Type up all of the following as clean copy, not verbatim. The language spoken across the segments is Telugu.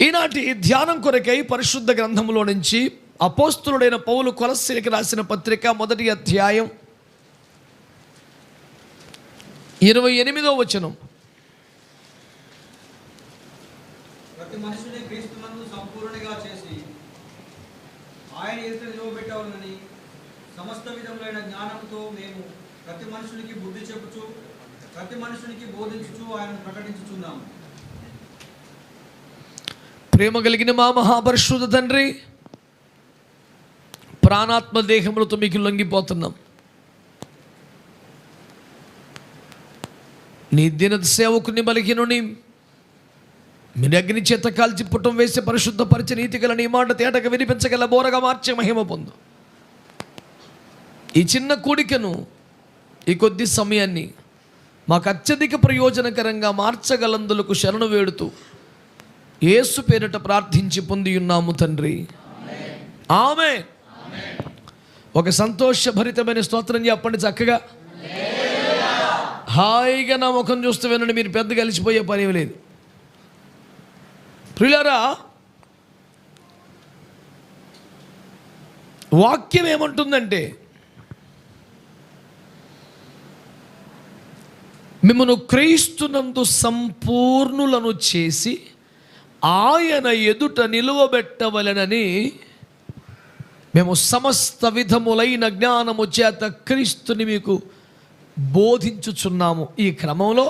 ఈనాటి ధ్యానం కొరకై పరిశుద్ధ గ్రంథములో నుంచి అపోస్తులుడైన పౌలు కొలస్సీలకు రాసిన పత్రిక 1వ అధ్యాయం 28వ వచనం. ప్రతి మనిషిని క్రీస్తునందు సంపూర్ణంగా చేసి ఆయన ఎదుట నిలవబెట్టవలనని సమస్త విధములైన జ్ఞానంతో మేము ప్రతి మనుషునికి బుద్ధి చెప్పుచు ప్రతి మనుషునికి బోధించుచు ఆయన ప్రకటించుచున్నాము. ప్రేమ కలిగిన మా మహాపరిశుద్ధ తండ్రి, ప్రాణాత్మ దేహములతో మీకు లొంగిపోతున్నాం. నీ దిన సేవకుని బలిహీనుని మీరు అగ్ని చేత కాల్చి పుట్టం వేసి పరిశుద్ధపరిచి నీతి గల నీ మాట తేటగా వినిపించగల బోరగా మార్చే మహిమ పొందు. ఈ చిన్న కూడికను, ఈ కొద్ది సమయాన్ని మాకు అత్యధిక ప్రయోజనకరంగా మార్చగలందులకు శరణు వేడుతూ యేసు పేరిట ప్రార్థించి పొంది ఉన్నాము తండ్రి, ఆమేన్. ఒక సంతోషభరితమైన స్తోత్రం చెప్పండి చక్కగా. హాయిగా నా ముఖం చూస్తూ వినండి, మీరు పెద్ద కలిసిపోయే పని లేదు. ప్రియులారా, వాక్యం ఏమంటుందంటే, మిమ్మను క్రీస్తునందు సంపూర్ణులను చేసి ఆయన ఎదుట నిలువబెట్టవలెనని మేము సమస్త విధములైన జ్ఞానము చేత క్రీస్తుని మీకు బోధించుచున్నాము. ఈ క్రమంలో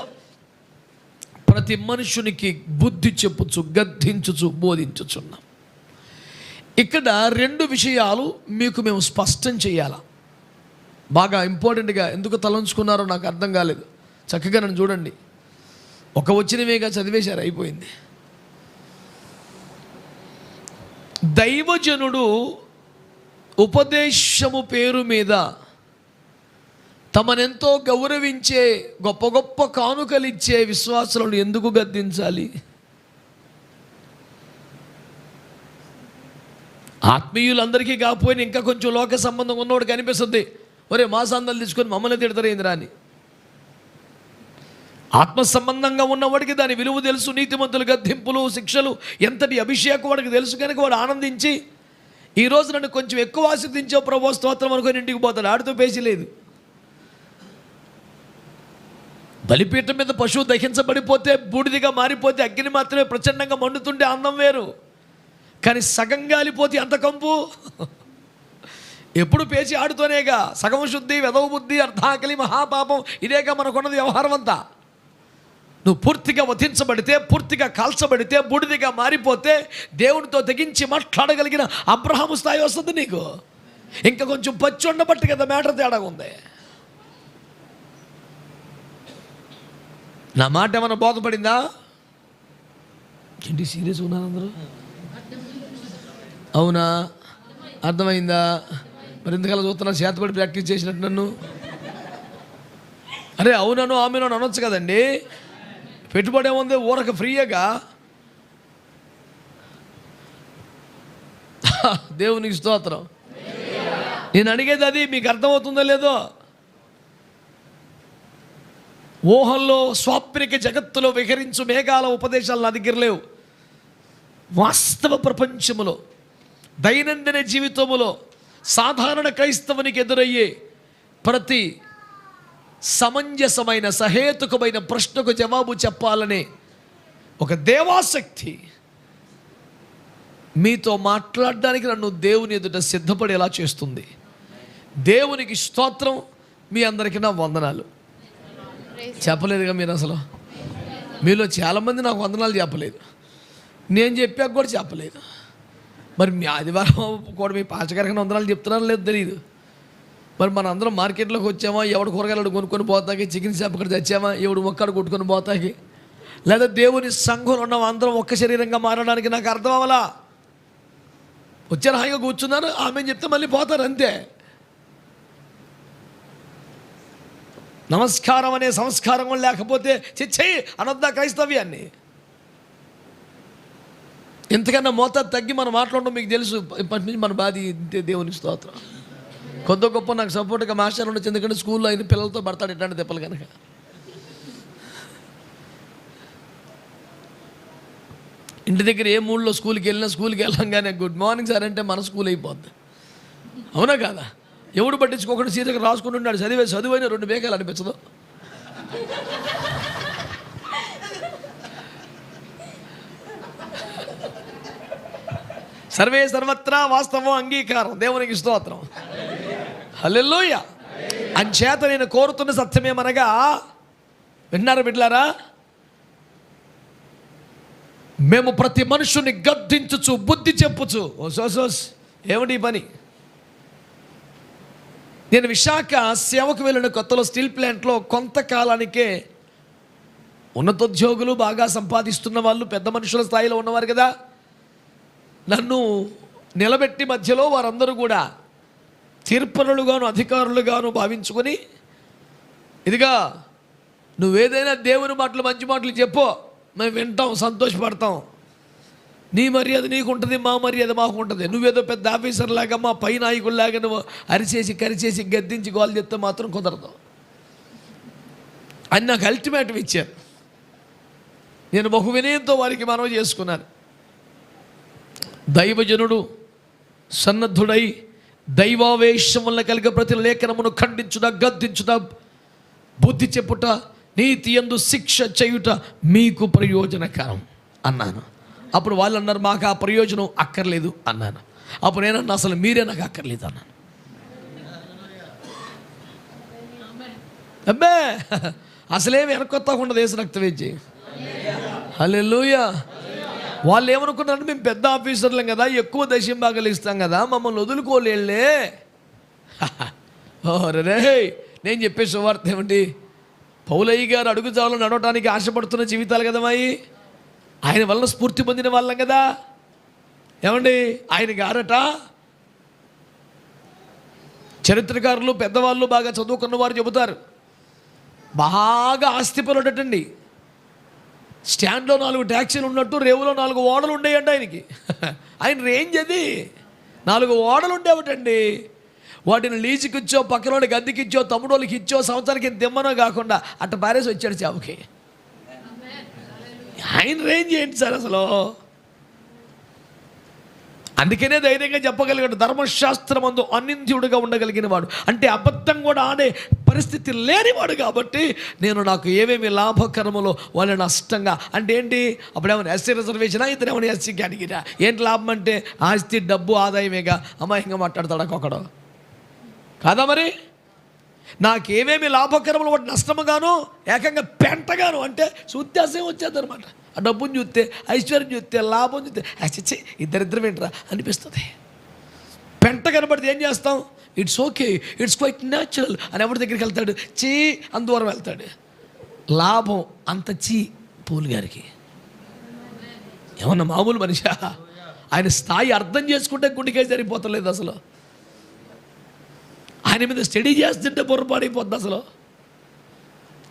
ప్రతి మనుషునికి బుద్ధి చెప్పుచు గద్దించుచు బోధించుచున్నాం. ఇక్కడ 2 విషయాలు మీకు మేము స్పష్టం చేయాలా. బాగా ఇంపార్టెంట్గా ఎందుకు తలంచుకున్నారో నాకు అర్థం కాలేదు. చక్కగా నన్ను చూడండి. ఒక వచ్చినవేగా చదివేశారు, అయిపోయింది. దైవజనుడు ఉపదేశము పేరు మీద తమనెంతో గౌరవించే గొప్ప గొప్ప కానుకలిచ్చే విశ్వాసులను ఎందుకు గద్దించాలి? ఆత్మీయులందరికీ కాకపోయినా ఇంకా కొంచెం లోక సంబంధం ఉన్నవాడు కనిపిస్తుంది, ఒరే మా సందాలు తీసుకొని మమ్మల్ని తిడతారేందిరా అని. ఆత్మ సంబంధంగా ఉన్నవాడికి దాని విలువ తెలుసు. నీతిమంతులు గద్దింపులు శిక్షలు ఎంతటి అభిషేకం వాడికి తెలుసు కనుక వాడు ఆనందించి ఈరోజు నన్ను కొంచెం ఎక్కువ ఆశీర్వదించావు ప్రభు స్తోత్రం అనుకొని ఇంటికి పోతాడు. ఆడితో పేచి లేదు. బలిపీఠం మీద పశువు దహించబడిపోతే బూడిదిగా మారిపోతే అగ్ని మాత్రమే ప్రచండంగా మండుతుంటే అందం వేరు, కానీ సగం గాలిపోతే అంత కంపు. ఎప్పుడు పేచి ఆడుతూనేగా. సగం శుద్ధి, వెధవ బుద్ధి, అర్ధాకలి, మహాపాపం, ఇదేగా మనకున్నది వ్యవహారం అంతా. నువ్వు పూర్తిగా వధించబడితే, పూర్తిగా కాల్చబడితే, బూడిదిగా మారిపోతే దేవునితో తెగించి మాట్లాడగలిగిన అబ్రహాము స్థాయి వస్తుంది నీకు. ఇంకా కొంచెం పచ్చి ఉండబట్టి కదా మ్యాటర్ తేడాగా ఉంది. నా మాట ఏమన్నా బోధపడిందా? ఏంటి సీరియస్ ఉన్నారు అందరూ? అవునా, అర్థమైందా? మరి ఎందుకలా చూస్తున్నా? చేతపడి ప్రాక్టీస్ చేసినట్టు నన్ను. అరే అవునను ఆమెను అనొచ్చు కదండి. పెట్టుబడి ఏముంది, ఊరక ఫ్రీగా. దేవునికి స్తోత్రం. నేను అడిగేది అది, మీకు అర్థమవుతుందో లేదో. ఊహల్లో స్వాప్నిక జగత్తులో విహరించు మేఘాల ఉపదేశాలు నా దగ్గర లేవు. వాస్తవ ప్రపంచములో, దైనందిన జీవితములో సాధారణ క్రైస్తవునికి ఎదురయ్యే ప్రతి సమంజసమైన సహేతుకమైన ప్రశ్నకు జవాబు చెప్పాలనే ఒక దేవాశక్తి మీతో మాట్లాడడానికి నన్ను దేవుని ఎదుట సిద్ధపడేలా చేస్తుంది. దేవునికి స్తోత్రం. మీ అందరికీ నా వందనాలు. చెప్పలేదుగా మీరు అసలు. మీలో చాలామంది నాకు వందనాలు చెప్పలేదు, నేను చెప్పాక కూడా చెప్పలేదు. మరి మీ ఆదివారం కూడా మీ పాచగారికి వందనాలు చెప్తున్నారో లేదో తెలియదు. మరి మన అందరం మార్కెట్లోకి వచ్చామా, ఎవడు కూరగాయలు కొనుక్కొని పోతాకి, చికెన్ షాప్ ఇక్కడ తెచ్చామా, ఎవడు మొక్కడు కొట్టుకొని పోతాకి, లేదా దేవుని సంఘంలో ఉన్నాం అందరం ఒక్క శరీరంగా మారడానికి నాకు అర్థం అవ్వాలా. వచ్చారు, హాయిగా కూర్చున్నారు, ఆమె చెప్తే మళ్ళీ పోతారు అంతే. నమస్కారం అనే సంస్కారం లేకపోతే చెయ్యి అనొద్దా క్రైస్తవ్యాన్ని? ఎంతకన్నా మోతాదు తగ్గి మనం మాట్లాడడం మీకు తెలుసు. ఇప్పటి నుంచి మన బాధ ఇంతే. దేవునికి స్తోత్రం. కొద్ది గొప్ప నాకు సపోర్ట్గా మాస్టర్ ఉండొచ్చు, ఎందుకంటే స్కూల్లో అయిన పిల్లలతో పడతాడు ఇట్లాంటి దెబ్బలు కనుక. ఇంటి దగ్గర ఏ మూడ్లో స్కూల్కి వెళ్ళంగానే గుడ్ మార్నింగ్ సార్ అంటే మన స్కూల్ అయిపోద్ది. అవునా కాదా? ఎవడు పట్టించుకోకుండా సీతకు రాసుకుని ఉన్నాడు, చదివైన 2 బేకాలు అనిపించదు. సర్వే సర్వత్రా వాస్తవం అంగీకారం. దేవునికి స్తోత్రం. హల్లెలూయా. అంచేత నేను కోరుతున్న సత్యమేమనగా, విన్నారా బిడ్డలారా, మేము ప్రతి మనుషుని గద్దించుచు బుద్ధి చెప్పుచు. ఏమిటి పని? నేను విశాఖ సేవకు వెళ్ళిన కొత్తలో స్టీల్ ప్లాంట్లో కొంతకాలానికే ఉన్నతోద్యోగులు, బాగా సంపాదిస్తున్న వాళ్ళు, పెద్ద మనుషుల స్థాయిలో ఉన్నవారు కదా, నన్ను నిలబెట్టి మధ్యలో వారందరూ కూడా తీర్పరులుగాను అధికారులుగాను భావించుకొని, ఇదిగా నువ్వేదైనా దేవుని మాటలు మంచి మాటలు చెప్పు, మేము వింటాం, సంతోషపడతాం. నీ మర్యాద నీకు ఉంటుంది, మా మర్యాద మాకు ఉంటుంది. నువ్వేదో పెద్ద ఆఫీసర్ లాగా, మా పై నాయకుల్లాగా నువ్వు అరిచేసి కరిచేసి గద్దించి గోలు చెప్తే మాత్రం కుదరదు అని నాకు అల్టిమేటం ఇచ్చారు. నేను బహు వినయంతో వారికి మనవి చేసుకున్నాను. దైవజనుడు సన్నద్ధుడై దైవావేశం వల్ల కలిగే ప్రతి లేఖనమును ఖండించుట, గద్దించుట, బుద్ధి చెప్పుట, నీతి యందు శిక్ష చేయుట మీకు ప్రయోజనకరం అన్నాను. అప్పుడు వాళ్ళు అన్నారు, మాకు ఆ ప్రయోజనం అక్కర్లేదు అన్నాను. అప్పుడు నేనన్నా, అసలు మీరే నాకు అక్కర్లేదు అన్నాను. అబ్బే అసలేమి వెనకొత్తకుండా దేశ రక్తవేజ్జి. హల్లెలూయా. వాళ్ళు ఏమనుకున్నారు, మేము పెద్ద ఆఫీసర్లం కదా, ఎక్కువ దశంభాగాలు ఇస్తాం కదా, మమ్మల్ని వదులుకోలేళ్ళే. రే, నేను చెప్పే సువార్త ఏమిటి? పౌలయ్య గారు అడుగుజాడలో నడవటానికి ఆశపడుతున్న జీవితాలు కదా మాయి. ఆయన వలన స్ఫూర్తి పొందిన వాళ్ళం కదా. ఏమండి, ఆయన గారట చరిత్రకారులు, పెద్దవాళ్ళు, బాగా చదువుకున్న వారు చెబుతారు, బాగా ఆస్తిపరుడటండి. స్టాండ్లో 4 ట్యాక్సీలు ఉన్నట్టు రేవులో 4 ఓడలు ఉండేయండి ఆయనకి. ఆయన రేంజ్ అది. 4 ఓడలు ఉండేవటండి. వాటిని లీజుకి ఇచ్చో, పక్కనోడికి అద్దెకి ఇచ్చో, తమ్ముడోళ్ళకి ఇచ్చో, సంవత్సరానికి దిమ్మనో కాకుండా అట్ట పారేసి వచ్చాడు చావుకి. ఆయన రేంజ్ ఏంటి సార్ అసలు? అందుకనే ధైర్యంగా చెప్పగలిగాడు, ధర్మశాస్త్రమందు అనింద్యుడిగా ఉండగలిగిన వాడు, అంటే అబద్ధం కూడా ఆడే పరిస్థితి లేనివాడు. కాబట్టి నాకు ఏమేమి లాభకరములో వాళ్ళు నష్టంగా, అంటే ఏంటి, అప్పుడేమైనా ఎస్సీ రిజర్వేషనా, ఇతనేమైనా ఎస్సీ కేటగిరీ. ఏంటి లాభం అంటే ఆస్తి, డబ్బు, ఆదాయమేగా. అమాయంగా మాట్లాడతాడు ఒకడు కాదా? మరి నాకేమేమి లాభకరములు వాటి నష్టముగాను, ఏకంగా పెంటగాను, అంటే సుత్యాసం వచ్చేది అనమాట. ఆ డబ్బుని చూస్తే, ఐశ్వర్యం చూస్తే, లాభం చూస్తే, అచ్చే ఇద్దరిద్దరు ఏంట్రా అనిపిస్తుంది. పెంట కనబడితే ఏం చేస్తాం? It's okay, it's quite natural అని ఎవరి దగ్గరికి వెళ్తాడు? చీ అంత దూరం వెళ్తాడు. లాభం అంత చీ పూల్ గారికి. ఏమన్నా మామూలు మనిషా? ఆయన స్థాయి అర్థం చేసుకుంటే గుండెకే సరిపోతలేదు అసలు. ఆయన మీద స్టడీ చేస్తుంటే పొరపాడైపోద్ది అసలు.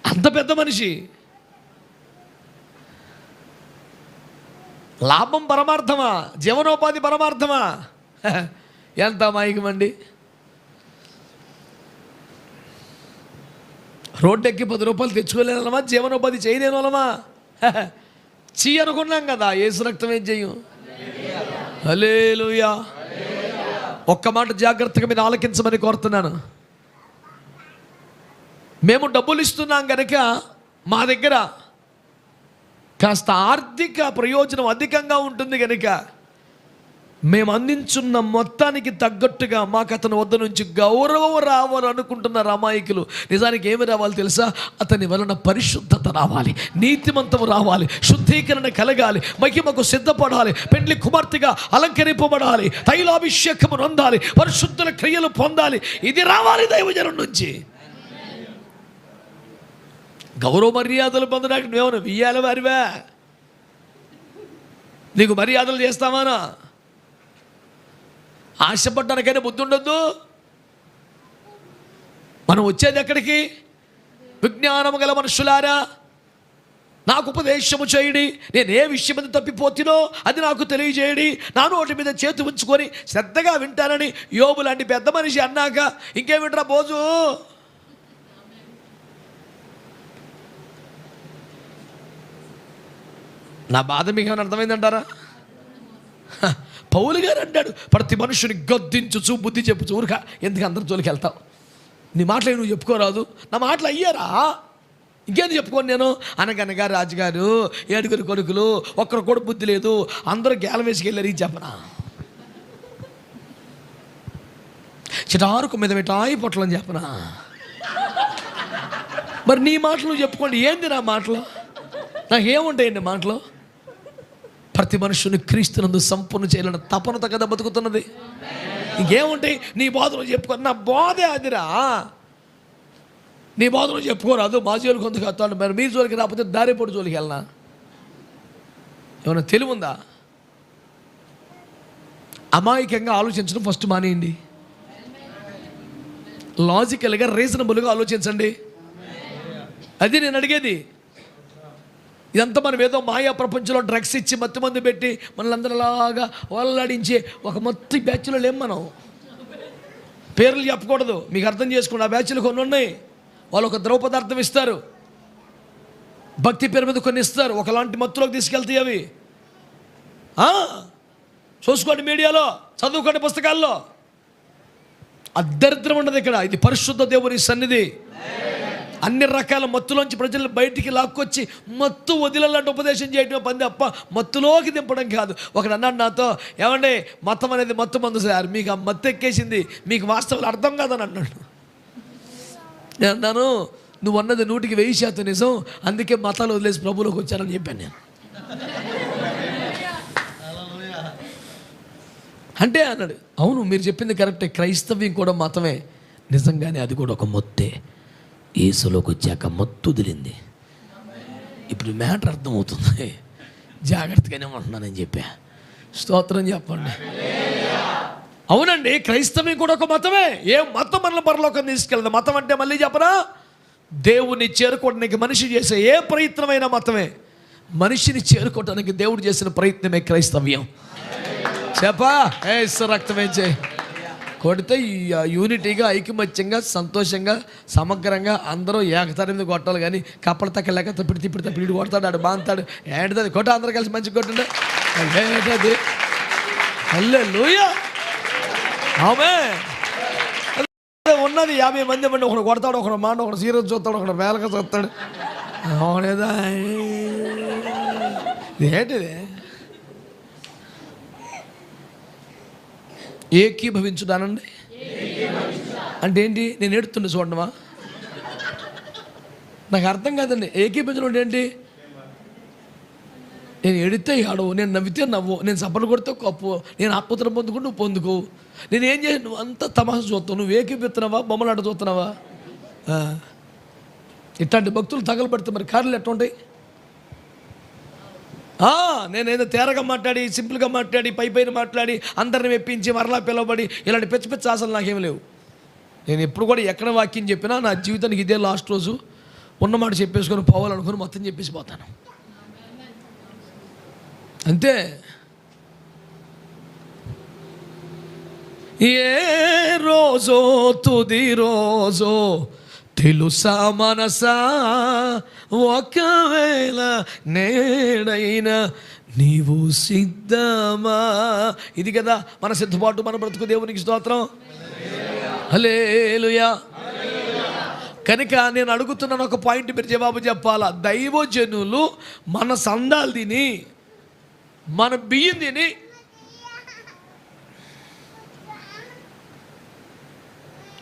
అంత పెద్ద మనిషి. లాభం పరమార్థమా, జీవనోపాధి పరమార్థమా? ఎంత అమాయకమండి. రోడ్డు ఎక్కి 10 రూపాయలు తెచ్చుకోలేని వాళ్ళమా, జీవనోపాధి చేయలేని వాళ్ళమా? చీ అనుకున్నాం కదా. యేసు రక్తం ఏం చెయ్యం. హల్లెలూయా. ఒక్క మాట జాగ్రత్తగా మీరు ఆలకించమని కోరుతున్నాను. మేము డబ్బులు ఇస్తున్నాం కనుక మా దగ్గర కాస్త ఆర్థిక ప్రయోజనం అధికంగా ఉంటుంది కనుక మేము అందించున్న మొత్తానికి తగ్గట్టుగా మాకు అతని వద్ద నుంచి గౌరవం రావాలనుకుంటున్న అమాయకులు. నిజానికి ఏమి రావాలి తెలుసా? అతని వలన పరిశుద్ధత రావాలి, నీతిమంతము రావాలి, శుద్ధీకరణ కలగాలి, మహిమకు సిద్ధపడాలి, పెండ్లి కుమార్తెగా అలంకరింపబడాలి, తైలాభిషేకము పొందాలి, పరిశుద్ధుల క్రియలు పొందాలి. ఇది రావాలి దైవజనం నుంచి. గౌరవ మర్యాదలు పొందడానికి నువ్వేమన్నా వియ్యాలి వారివా? నీకు మర్యాదలు చేస్తావానా? ఆశపడ్డానికైనా బుద్ధి ఉండొద్దు. మనం వచ్చేది ఎక్కడికి? విజ్ఞానము గల మనుషులారా, నాకు ఉపదేశము చేయడి, నేను ఏ విషయం మీద తప్పిపోతునో అది నాకు తెలియజేయడి, నా నోటి మీద చేతి ఉంచుకొని శ్రద్ధగా వింటానని యోబు లాంటి పెద్ద మనిషి అన్నాక ఇంకేమిట్రా బోజు? నా బాధ మీకు ఏమైనా అర్థమైందంటారా? పౌలు గారు అంటాడు, ప్రతి మనుషుని గద్దించుచు బుద్ధి చెప్పుచు. ఊరుక ఎందుకు అందరి జోలికి వెళ్తావు? నీ మాటలు నువ్వు చెప్పుకోరాదు. నా మాటలు అయ్యారా, ఇంకేంది చెప్పుకోను నేను. అనగనగా రాజుగారు 7 కొడుకులు, ఒక్కరు కూడా బుద్ధి లేదు, అందరూ గేలం వేసుకెళ్ళారు. ఇది చెప్పనా? చిటారుకు మీద మిఠాయి పొట్లని చెప్పనా? మరి నీ మాటలు నువ్వు చెప్పుకోండి. ఏంది నా మాటలు? నాకేముంటాయండి మాటలు? ప్రతి మనుషుని క్రీస్తునందు సంపూర్ణ చేయాలన్న తపనతో కదా బతుకుతున్నది. ఇంకేముంటాయి? నీ బోధనలు చెప్పుకో. నా బోధే అదిరా. నీ బోధనలు చెప్పుకోరాదు. మా జోలికి కొంత వస్తాను, మరి మీ జోలికి రాకపోతే దారిపోటు జోలికి వెళ్ళనా? ఏమైనా తెలివి ఉందా? అమాయకంగా ఆలోచించడం ఫస్ట్ మానేయండి. లాజికల్గా రీజనబుల్గా ఆలోచించండి. అది నేను అడిగేది. ఇదంతా మనం ఏదో మాయా ప్రపంచంలో డ్రగ్స్ ఇచ్చి మత్తు మందు పెట్టి మనల్ని అందరిలాగా వాళ్ళాడించే ఒక మత్తు బ్యాచ్లో లేం మనం. పేర్లు చెప్పకూడదు, మీకు అర్థం చేసుకోండి. ఆ బ్యాచ్లు కొన్ని ఉన్నాయి. వాళ్ళు ఒక ద్రవ పదార్థం ఇస్తారు, భక్తి పేరు మీద కొన్ని ఇస్తారు, ఒకలాంటి మత్తులోకి తీసుకెళ్తాయి అవి. చూసుకోండి, మీడియాలో చదువుకోండి, పుస్తకాల్లో. అదరిద్రం ఉండదు ఇక్కడ. ఇది పరిశుద్ధ దేవుని సన్నిధి. అన్ని రకాల మత్తులోంచి ప్రజలు బయటికి లాక్కొచ్చి మత్తు వదిలాలంటే ఉపదేశం చేయడం పని తప్ప మత్తులోకి దింపడం కాదు. ఒకడు అన్నాడు నాతో, ఏమండి మతం అనేది మత్తు మందు సార్, మీకు ఆ మత్తు ఎక్కేసింది, మీకు వాస్తవాలు అర్థం కాదని అన్నాడు. నేను అన్నాను, నువ్వు అన్నది 100% నిజం, అందుకే మతాలు వదిలేసి ప్రభువులోకి వచ్చానని చెప్పాను నేను. అంటే అన్నాడు, అవును మీరు చెప్పింది కరెక్టే, క్రైస్తవ్యం కూడా మతమే, నిజంగానే అది కూడా ఒక మత్తే. యేసులోకి వచ్చాక మత్తు వదిలింది. ఇప్పుడు మ్యాటర్ అర్థమవుతుంది. జాగ్రత్తగానే ఉంటున్నానని చెప్పా. స్తోత్రం చెప్పండి. అవునండి, క్రైస్తవ్యం కూడా ఒక మతమే. ఏ మతం మనల్ని పరలోకం తీసుకెళ్ళదు. మతం అంటే మళ్ళీ చెప్పరా, దేవుని చేరుకోవడానికి మనిషి చేసే ఏ ప్రయత్నమైన మతమే. మనిషిని చేరుకోవడానికి దేవుడు చేసిన ప్రయత్నమే క్రైస్తవ్యం. చెప్పా రక్తమే చేయి కొడితే యూనిటీగా, ఐకమత్యంగా, సంతోషంగా, సమగ్రంగా అందరూ ఏకతారి మీద కొట్టాలి. కానీ కప్పల తక్క లేక తిప్పిడి కొడతాడు, ఆడు బాగుతాడు. ఏంటిది కొట్ట, అందరూ కలిసి మంచిగా కొట్టుండే. ఏంటది? హల్లెలూయా, ఆమేన్. ఉన్నది 50 మంది మండి, ఒకడు కొడతాడు, ఒకడు మాట, ఒకడు సీరియస్ చూస్తాడు, ఒకడు వేలక చూస్తాడు. అవునేదా? ఏంటిది? ఏకీభవించుదానండి అంటే ఏంటి? నేను ఏడుతుండే చూడమా? నాకు అర్థం కాదండి. ఏకీభవించడం అంటే ఏంటి? నేను ఎడితే ఆడవు, నేను నవ్వితే నవ్వు, నేను సబ్బలు కొడితే కప్పు, నేను ఆత్మతను పొందుకుంటూ నువ్వు పొందుకో. నేను ఏం చేసి నువ్వు అంతా తమాషా చూస్తావు. నువ్వు ఏకీపిస్తున్నావా, బొమ్మలాట చూస్తున్నావా? ఇట్లాంటి భక్తులు తగలబడితే మరి కార్లు ఎట్లా ఉంటాయి? నేనేదో తేరగా మాట్లాడి, సింపుల్గా మాట్లాడి, పైన మాట్లాడి, అందరిని మెప్పించి మరలా పిలవబడి ఇలాంటి పెద్ద ఆశలు నాకేం లేవు. నేను ఎప్పుడు కూడా ఎక్కడ వాక్యం చెప్పినా నా జీవితానికి ఇదే లాస్ట్ రోజు, ఉన్నమాట చెప్పేసుకొని పోవాలనుకుని మొత్తం చెప్పేసి పోతాను అంతే. ఏ రోజో తుది రోజో తెలుసా మనసా, ఒకవేళ నేడైనా నీవు సిద్ధమా. ఇది కదా మన సిద్ధపాటు, మన బ్రతుకు. దేవునికి స్తోత్రం, హల్లెలూయా. కనుక నేను అడుగుతున్నాను ఒక పాయింట్, మీరు జవాబు చెప్పాలా. దైవజనులు మన సందాలు తిని, మన బియ్యం తిని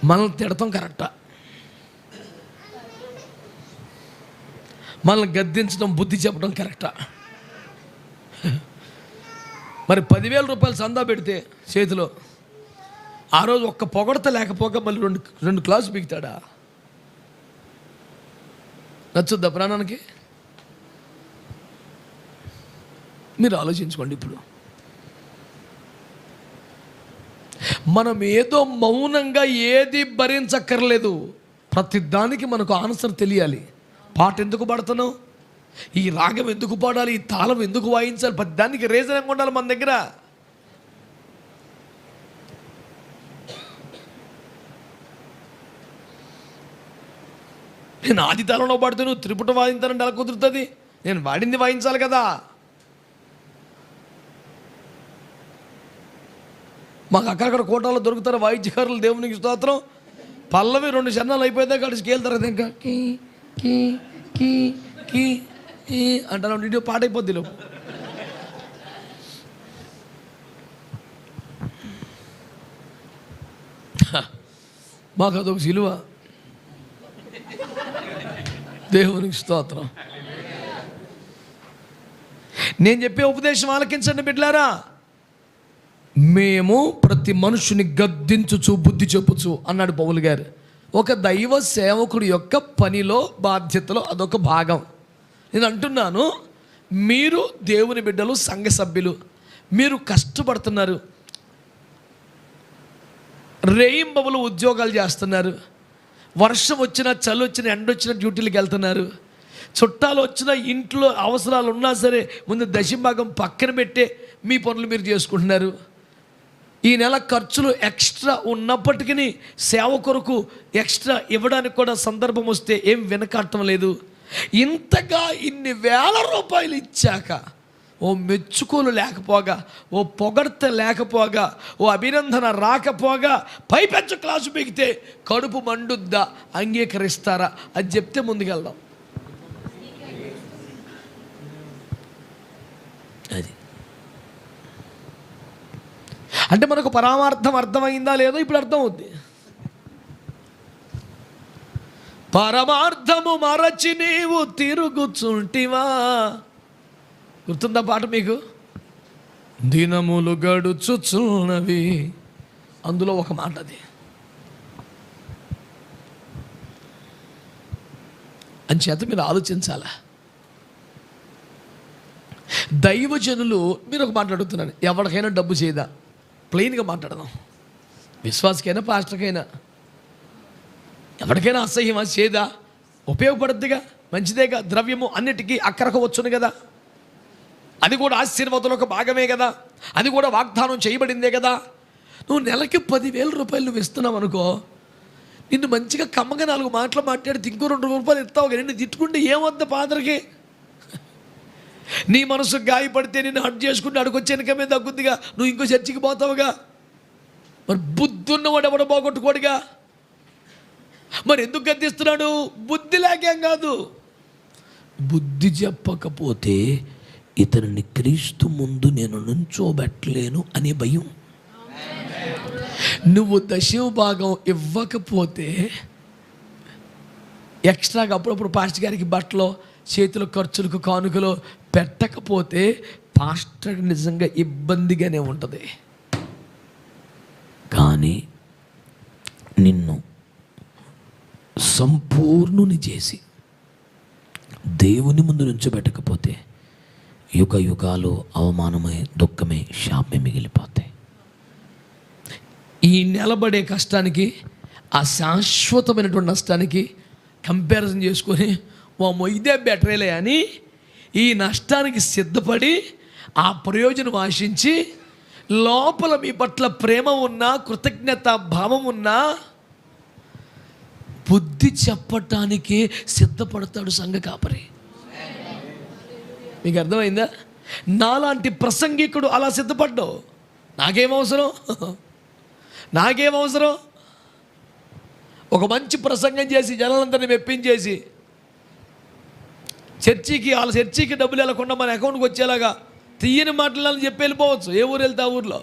మనల్ని తిడతాం కరెక్టా? మనల్ని గద్దించడం, బుద్ధి చెప్పడం కరెక్టా? మరి 10,000 రూపాయలు సందా పెడితే చేతిలో, ఆ రోజు ఒక్క పొగడత లేకపోగా మళ్ళీ రెండు క్లాసు బిగుతాడా? నచ్చుద్దా ప్రాణానికి? మీరు ఆలోచించుకోండి. ఇప్పుడు మనం ఏదో మౌనంగా ఏది భరించక్కర్లేదు. ప్రతి దానికి మనకు ఆన్సర్ తెలియాలి. పాట ఎందుకు పాడుతున్నావు, ఈ రాగం ఎందుకు పాడాలి, ఈ తాళం ఎందుకు వాయించాలి, ప్రతి దానికి రీజన్ ఉండాలి మన దగ్గర. నేను ఆది తాళంలో పాడితే నువ్వు త్రిపుట వాయించాలంటే ఎలా కుదురుతుంది? నేను వాడింది వాయించాలి కదా. మాకు అక్కడక్కడ కోటాలో దొరుకుతారు వాయిద్యకారులు, దేవునికి స్తోత్రం. పల్లవి 2 చరణాలు అయిపోయిందాక అక్కడ స్కేల్ తర్వాత ఇంకా కీ కీ కీ కీ కీ అంటాను, ఇటు పాట అయిపోద్ది లోపు. మాకు అదొక సిలువ. దేవునికి స్తోత్రం. నేను చెప్పే ఉపదేశం ఆలకించండి బిడ్డలారా. మేము ప్రతి మనుషుని గద్దించుచు బుద్ధి చెప్పుచు అన్నాడు పౌలు గారు. ఒక దైవ సేవకుడి యొక్క పనిలో బాధ్యతలో అదొక భాగం. నేను అంటున్నాను, మీరు దేవుని బిడ్డలు, సంఘ సభ్యులు, మీరు కష్టపడుతున్నారు, రేయింబవలు ఉద్యోగాలు చేస్తున్నారు, వర్షం వచ్చినా చలి వచ్చినా ఎండ వచ్చినా డ్యూటీలకు వెళ్తున్నారు, చుట్టాలు వచ్చినా ఇంట్లో అవసరాలు ఉన్నా సరే ముందు దశంభాగం పక్కన పెట్టే మీ పనులు మీరు చేసుకుంటున్నారు. ఈ నెల ఖర్చులు ఎక్స్ట్రా ఉన్నప్పటికీ సేవ కొరకు ఎక్స్ట్రా ఇవ్వడానికి కూడా సందర్భం వస్తే ఏం వెనకాడటం లేదు. ఇంతగా ఇన్ని వేల రూపాయలు ఇచ్చాక ఓ మెచ్చుకోలు లేకపోగా, ఓ పొగడ్త లేకపోగా, ఓ అభినందన రాకపోగా పైపెచ్చు క్లాసు పీకితే కడుపు మండుద్దా? అంగీకరిస్తారా? అది చెప్తే ముందుకెళ్దాం. అది అంటే మనకు పరమార్థం అర్థమైందా లేదో ఇప్పుడు అర్థం అవుద్ది. పరమార్థము మరచి నీవు తిరుగుచుంటివా. గుర్తుందా పాట మీకు? దినములు గడుచుచున్నవి, అందులో ఒక మాట అది. అంచేత మీరు ఆలోచించాలా. దైవజనులు, మీరు ఒక మాట్లాడుతున్నాను, ఎవరికైనా డబ్బు చేయదా? ప్లెయిన్గా మాట్లాడదాం. విశ్వాసకైనా పాస్టర్కైనా ఎవరికైనా అసహ్యమా? చేదా? ఉపయోగపడద్దుగా, మంచిదేగా. ద్రవ్యము అన్నిటికీ అక్కరకు వచ్చును కదా, అది కూడా ఆశీర్వాదంలో ఒక భాగమే కదా, అది కూడా వాగ్దానం చేయబడిందే కదా. నువ్వు నెలకి 10,000 రూపాయలు నువ్వు ఇస్తున్నావు అనుకో, నిన్ను మంచిగా కమ్మగా 4 మాటలు మాట్లాడితే ఇంకో 2 రూపాయలు ఇస్తావు. నిన్ను తిట్టుకుంటే ఏమొద్ద పాదరికి? నీ మనసు గాయపడితే నిన్ను హట్ చేసుకుంటే అడుకొచ్చి వెనకమే తగ్గుద్దిగా, నువ్వు ఇంకో చర్చికి పోతావుగా. మరి బుద్ధి ఉన్నవాడు ఎవడ పోగొట్టుకోడుగా. మరి ఎందుకు గద్దిస్తున్నాడు? బుద్ధి లేకేం కాదు, బుద్ధి చెప్పకపోతే ఇతనిని క్రీస్తు ముందు నేను నుంచోబెట్టలేను అనే భయం. నువ్వు దశమ భాగం ఇవ్వకపోతే, ఎక్స్ట్రాగా అప్పుడప్పుడు పాస్టర్ గారికి బట్టలు, చేతుల ఖర్చులకు కానుకలు పెట్టకపోతే పాస్టర్కి నిజంగా ఇబ్బందిగానే ఉంటుంది. కానీ నిన్ను సంపూర్ణుని చేసి దేవుని ముందు నుంచోబెట్టకపోతే యుగ యుగాలు అవమానమై, దుఃఖమే, శాపమే మిగిలిపోతాయి. ఈ నిలబడే కష్టానికి, ఆ శాశ్వతమైనటువంటి నష్టానికి కంపారిజన్ చేసుకొని ఇదే బెటరేలే అని ఈ నష్టానికి సిద్ధపడి ఆ ప్రయోజనం ఆశించి లోపల మీ పట్ల ప్రేమ ఉన్నా, కృతజ్ఞత భావం ఉన్నా బుద్ధి చెప్పటానికి సిద్ధపడతాడు సంఘ కాపరి. మీకు అర్థమైందా? నాలాంటి ప్రసంగికుడు అలా సిద్ధపడ్డావు. నాకేమవసరం? ఒక మంచి ప్రసంగం చేసి జనాలందరినీ మెప్పించేసి వాళ్ళ చర్చికి డబ్బులు వెళ్ళకుండా మన అకౌంట్కి వచ్చేలాగా తీయని మాటలని చెప్పి వెళ్ళిపోవచ్చు. ఏ ఊరు వెళ్తే ఆ ఊర్లో.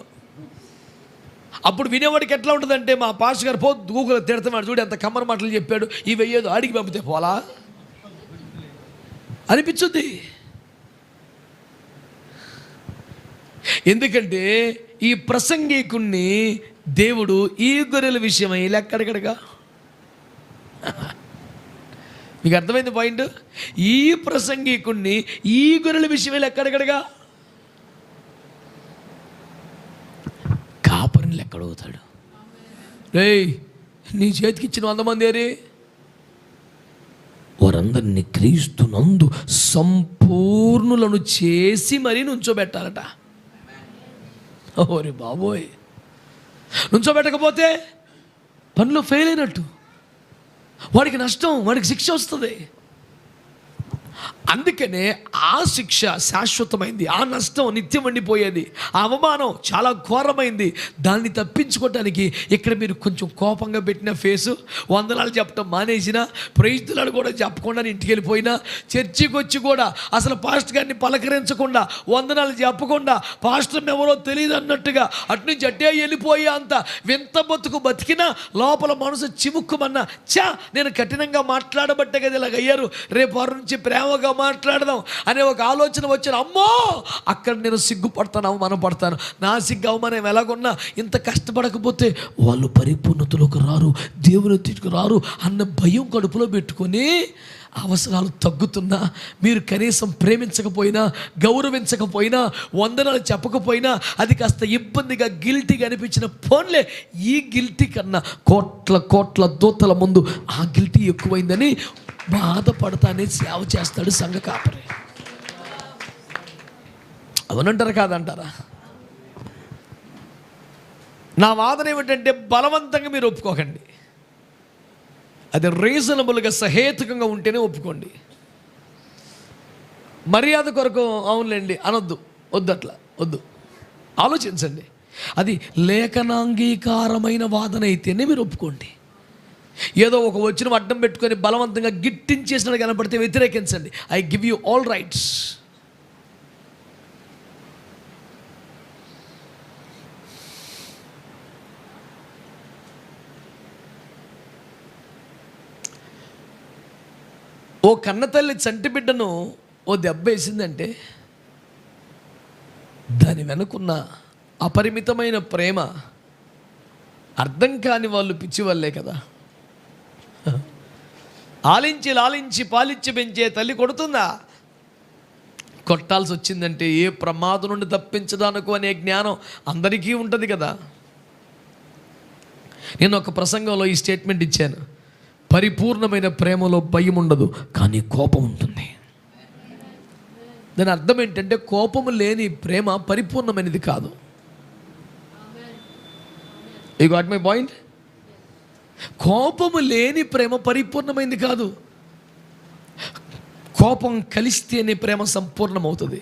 అప్పుడు వినేవాడికి ఎట్లా ఉంటుందంటే, మా పాస్టర్ గారు గూగుల్ తిడుతున్నాడు, చూడు ఎంత కమ్మర మాటలు చెప్పాడు, ఇవి అయ్యేదో ఆడికి పంపితే పోలా అనిపించుద్ది. ఎందుకంటే ఈ ప్రసంగికుణ్ణి దేవుడు ఈ గొర్రెల విషయమై లెక్కడగడగా. మీకు అర్థమైంది పాయింట్? ఈ ప్రసంగికుణ్ణి ఈ గొర్రెల విషయమై లెక్కడగడగా కాపరిని లెక్కడవుతాడు. రేయ్, నీ చేతికి ఇచ్చిన 100 మంది ఏరి? వారందరినీ క్రీస్తునందు సంపూర్ణులను చేసి మరీ నుంచోబెట్టాలట. ఓరి బాబోయ్, నుంచోబెట్టకపోతే పనిలో ఫెయిల్ అయినట్టు, వాడికి నష్టం, వాడికి శిక్ష వస్తుంది. అందుకనే ఆ శిక్ష శాశ్వతమైంది, ఆ నష్టం నిత్యం ఉండిపోయేది, ఆ అవమానం చాలా ఘోరమైంది. దాన్ని తప్పించుకోవటానికి ఇక్కడ మీరు కొంచెం కోపంగా పెట్టిన ఫేసు, వందనాలు చెప్పడం మానేసిన, ప్రైజ్లాలు కూడా చెప్పకుండా ఇంటికి వెళ్ళిపోయినా, చర్చికి వచ్చి కూడా అసలు పాస్టర్ గారిని పలకరించకుండా, వందనాలు చెప్పకుండా, పాస్టర్ ఎవరో తెలియదు అన్నట్టుగా అట్నుంచి అట్టే వెళ్ళిపోయే అంత వింత బతుకు బతికినా లోపల మనసు చిముక్కుమన్నా, నేను కఠినంగా మాట్లాడబట్టే కదా ఇలాగ అయ్యారు, రేపు వారి నుంచి ప్రేమగా మాట్లాడదాం అనే ఒక ఆలోచన వచ్చిన, అమ్మో అక్కడ నేను సిగ్గుపడతాను, అవమానపడతాను, నా సిగ్గు అవమానం ఎలాగున్నా ఇంత కష్టపడకపోతే వాళ్ళు పరిపూర్ణతలోకి రారు, దేవుని తీర్చుకు రారు అన్న భయం కడుపులో పెట్టుకొని అవసరాలు తగ్గుతున్నా, మీరు కనీసం ప్రేమించకపోయినా, గౌరవించకపోయినా, వందనాలు చెప్పకపోయినా అది కాస్త ఇబ్బందిగా గిల్టీగా అనిపించిన ఫోన్లే, ఈ గిల్టీ కన్నా కోట్ల కోట్ల దూతల ముందు ఆ గిల్టీ ఎక్కువైందని బాధపడతానే సేవ చేస్తాడు సంఘ కాపరి. అవునంటారా కాదంటారా? నా వాదన ఏమిటంటే బలవంతంగా మీరు ఒప్పుకోకండి, అది రీజనబుల్గా సహేతుకంగా ఉంటేనే ఒప్పుకోండి. మర్యాద కొరకు అవునులేండి అనొద్దు, వద్దు, అట్లా వద్దు. ఆలోచించండి, అది లేఖనాంగీకారమైన వాదన అయితేనే మీరు ఒప్పుకోండి. ఏదో ఒక వచ్చిన అడ్డం పెట్టుకొని బలవంతంగా గిట్టించేసినట్టు కనపడితే వ్యతిరేకించండి. I give you all rights. ఓ కన్నతల్లి చంటి బిడ్డను ఓ దెబ్బ వేసిందంటే దాని వెనుకున్న అపరిమితమైన ప్రేమ అర్థం కాని వాళ్ళు పిచ్చి వాళ్ళే కదా. ఆలించి లాలించి పాలించి పెంచే తల్లి కొడుతుందా? కొట్టాల్సి వచ్చిందంటే ఏ ప్రమాదం నుండి తప్పించడానికో అనే జ్ఞానం అందరికీ ఉంటుంది కదా. నేను ఒక ప్రసంగంలో ఈ స్టేట్మెంట్ ఇచ్చాను, పరిపూర్ణమైన ప్రేమలో భయం ఉండదు, కానీ కోపం ఉంటుంది. దాని అర్థం ఏంటంటే కోపము లేని ప్రేమ పరిపూర్ణమైనది కాదు. You got my point? కోపము లేని ప్రేమ పరిపూర్ణమైంది కాదు. కోపం కలిస్తేనే ప్రేమ సంపూర్ణమవుతుంది.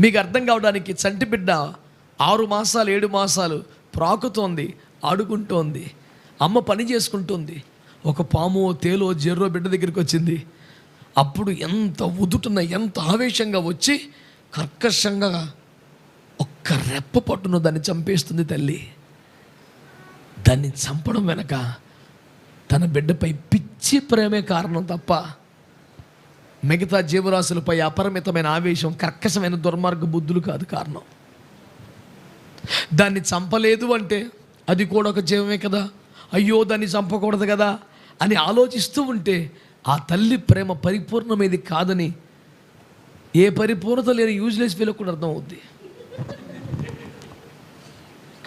మీకు అర్థం కావడానికి, చంటి బిడ్డ 6 మాసాలు 7 మాసాలు ప్రాకుతోంది, ఆడుకుంటోంది, అమ్మ పని చేసుకుంటుంది. ఒక పాము తేలో జెర్రో బిడ్డ దగ్గరికి వచ్చింది. అప్పుడు ఎంత ఉదుటున, ఎంత ఆవేశంగా వచ్చి కర్కశంగా ఒక్క రెప్ప పట్టును దాన్ని చంపేస్తుంది తల్లి. దాన్ని చంపడం వెనక తన బిడ్డపై పిచ్చి ప్రేమే కారణం తప్ప మిగతా జీవరాశులపై అపరిమితమైన ఆవేశం, కర్కశమైన దుర్మార్గ బుద్ధులు కాదు కారణం. దాన్ని చంపలేదు అంటే అది కూడా ఒక జీవమే కదా, అయ్యో దాన్ని చంపకూడదు కదా అని ఆలోచిస్తూ ఉంటే ఆ తల్లి ప్రేమ పరిపూర్ణమైనది కాదని ఏ పరిపూర్ణత లేని యూజ్లెస్ ఫీల్ కూడా అర్థం అవుద్ది.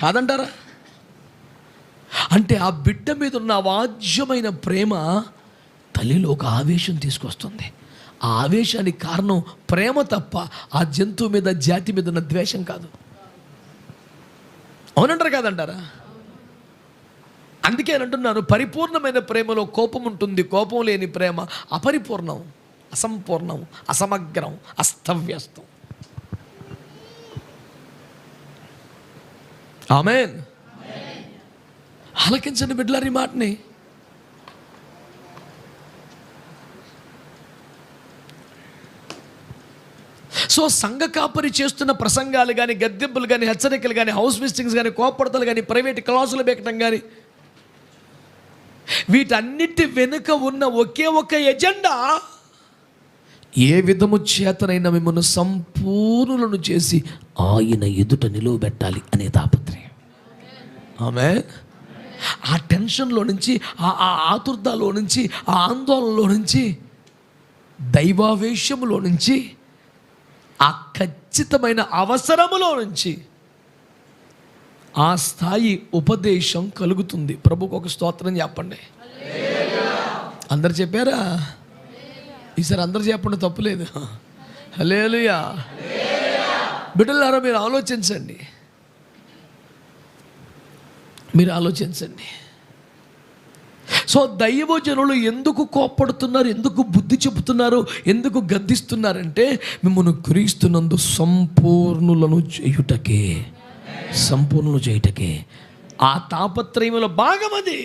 కాదంటారా? అంటే ఆ బిడ్డ మీద ఉన్న అవాజ్యమైన ప్రేమ తల్లిలో ఒక ఆవేశం తీసుకొస్తుంది. ఆ ఆవేశానికి కారణం ప్రేమ తప్ప ఆ జంతువు మీద, జాతి మీద ఉన్న ద్వేషం కాదు. అవునంటారు కాదంటారా? అందుకే అంటున్నాను, పరిపూర్ణమైన ప్రేమలో కోపం ఉంటుంది, కోపం లేని ప్రేమ అపరిపూర్ణం, అసంపూర్ణం, అసమగ్రం, అస్తవ్యస్తం. ఆమేన్. ఆలకించండి బిడ్డలారి మాటని. సో సంఘ కాపరి చేస్తున్న ప్రసంగాలు కానీ, గద్దెంపులు కానీ, హెచ్చరికలు కానీ, హౌస్ విజిటింగ్స్ కానీ, కోపడతలు కానీ, ప్రైవేట్ క్లాసులు పెట్టడం కానీ, వీటన్నిటి వెనుక ఉన్న ఒకే ఒక ఎజెండా, ఏ విధము చేతనైనా మిమ్మల్ని సంపూర్ణులను చేసి ఆయన ఎదుట నిలువబెట్టాలి అనే తాపత్రయం. ఆమేన్. ఆ టెన్షన్లో నుంచి, ఆ ఆతుర్దాలో నుంచి, ఆ ఆందోళనలో నుంచి, దైవావేశములో నుంచి, ఆ ఖచ్చితమైన అవసరములో నుంచి ఆ స్థాయి ఉపదేశం కలుగుతుంది. ప్రభుకు ఒక స్తోత్రం చెప్పండి. అందరు చెప్పారా? ఈసారి అందరు చెప్పండి, తప్పులేదు. హల్లెలూయా. బిడ్డలారా మీరు ఆలోచించండి, మీరు ఆలోచించండి. సో దైవజనులు ఎందుకు కోప్పడుతున్నారు, ఎందుకు బుద్ధి చెబుతున్నారు, ఎందుకు గద్దిస్తున్నారంటే మిమ్మల్ని క్రీస్తునందు సంపూర్ణులను చేయుటకే. ఆ తాపత్రయముల భాగం అది.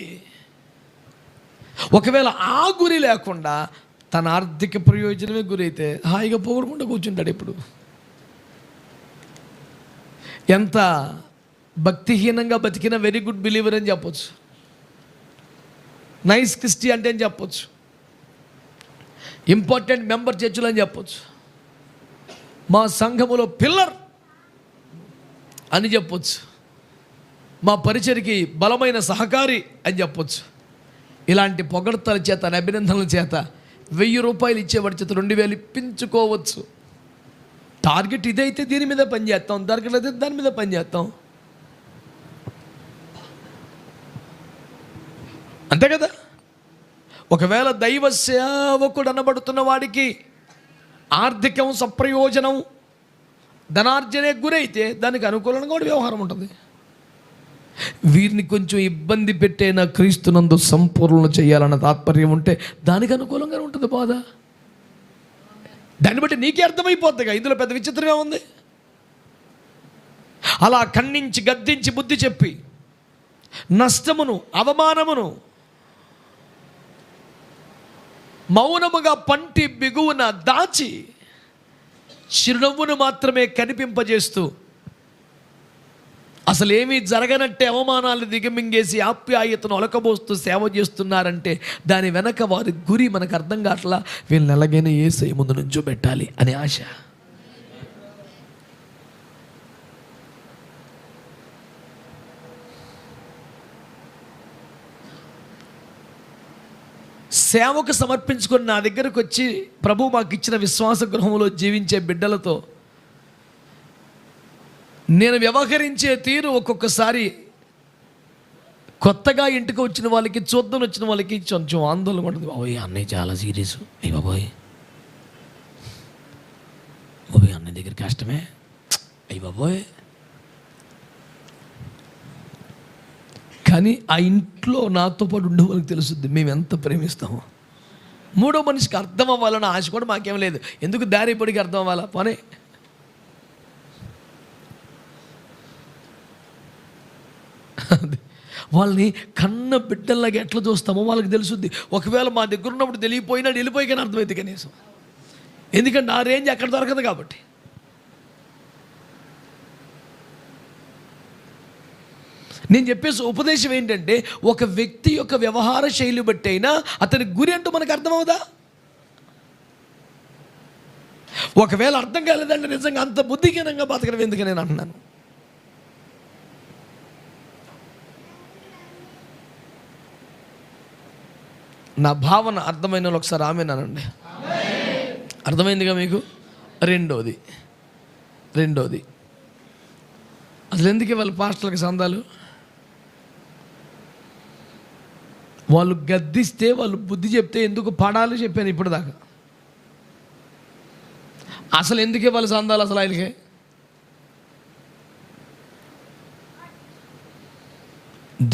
ఒకవేళ ఆ గురి లేకుండా తన ఆర్థిక ప్రయోజనమే గురైతే హాయిగా పోగొడకుండా కూర్చుంటాడు. ఇప్పుడు ఎంత భక్తిహీనంగా బతికిన వెరీ గుడ్ బిలీవర్ అని చెప్పొచ్చు, నైస్ క్రిస్టియన్ అంటే అని చెప్పొచ్చు, ఇంపార్టెంట్ మెంబర్ చర్చిలు అని చెప్పొచ్చు, మా సంఘములో పిల్లర్ అని చెప్పొచ్చు, మా పరిచర్కి బలమైన సహకారి అని చెప్పొచ్చు. ఇలాంటి పొగడ్తల చేత, అభినందనల చేత 1000 రూపాయలు ఇచ్చేవాడి చేత 2000 ఇప్పించుకోవచ్చు. టార్గెట్ ఇదైతే దీని మీద పనిచేస్తాం, టార్గెట్ అయితే దాని మీద పనిచేస్తాం, అంతే కదా. ఒకవేళ దైవ సేవకుడు అనబడుతున్న వాడికి ఆర్థికం, సప్రయోజనం, ధనార్జనే గురైతే దానికి అనుకూలంగా కూడా వ్యవహారం ఉంటుంది. వీరిని కొంచెం ఇబ్బంది పెట్టేనా క్రీస్తునందు సంపూర్ణ చేయాలన్న తాత్పర్యం ఉంటే దానికి అనుకూలంగా ఉంటుంది బాధ. దాన్ని బట్టి నీకే అర్థమైపోద్దిగా ఇందులో పెద్ద విచిత్రమే ఉంది. అలా ఖండించి, గద్దించి, బుద్ధి చెప్పి నష్టమును, అవమానమును మౌనముగా పంటి బిగువున దాచి చిరునవ్వును మాత్రమే కనిపింపజేస్తూ అసలు ఏమీ జరగనట్టే అవమానాలు దిగమింగేసి ఆప్యాయతను ఒలకబోస్తూ సేవ చేస్తున్నారంటే దాని వెనక వారి గురి మనకు అర్థం కావట్లా. వీళ్ళని ఎలాగైనా యేసయ్య ముందు నుంచోబెట్టాలి అనే ఆశ. సేవకు సమర్పించుకొని నా దగ్గరకు వచ్చి ప్రభు మాకు ఇచ్చిన విశ్వాస గృహంలో జీవించే బిడ్డలతో నేను వ్యవహరించే తీరు ఒక్కొక్కసారి కొత్తగా ఇంటికి వచ్చిన వాళ్ళకి, చూద్దాం వచ్చిన వాళ్ళకి కొంచెం ఆందోళన ఉంటుంది. బాబోయ్ అన్నయ్య చాలా సీరియస్, అయ్యి బాబోయ్ అన్నయ్య దగ్గర కష్టమే, అయ్యి బాబోయ్. కానీ ఆ ఇంట్లో నాతో పాటు ఉండే వాళ్ళకి తెలుస్తుంది మేము ఎంత ప్రేమిస్తామో. మూడో మనిషికి అర్థం అవ్వాలన్న ఆశ కూడా మాకేం లేదు. ఎందుకు దారి పొడికి అర్థం అవ్వాలా పనే. వాళ్ళని కన్న బిడ్డల్లాగా ఎట్లా చూస్తామో వాళ్ళకి తెలుసుద్ది. ఒకవేళ మా దగ్గర ఉన్నప్పుడు తెలియపోయినా వెళ్ళిపోయికని అర్థమైంది కనీసం. ఎందుకంటే ఆ రేంజ్ అక్కడ దొరకదు కాబట్టి. నేను చెప్పేసి ఉపదేశం ఏంటంటే ఒక వ్యక్తి యొక్క వ్యవహార శైలి బట్టి అయినా అతని గురి అంటూ మనకు అర్థమవుదా? ఒకవేళ అర్థం కాలేదంటే నిజంగా అంత బుద్ధిహీనంగా బతకడం ఎందుకు నేను అంటున్నాను. నా భావన అర్థమైన వాళ్ళు ఒకసారి ఆమెనానండి. అర్థమైందిగా మీకు? రెండోది అసలు ఎందుకు ఇవ్వాలి పాస్టర్లకి సందాలు? వాళ్ళు గద్దిస్తే, వాళ్ళు బుద్ధి చెప్తే ఎందుకు పడాలి చెప్పాను ఇప్పుడు దాకా. అసలు ఎందుకు ఇవ్వాలి సందాలు అసలు ఆయనకే?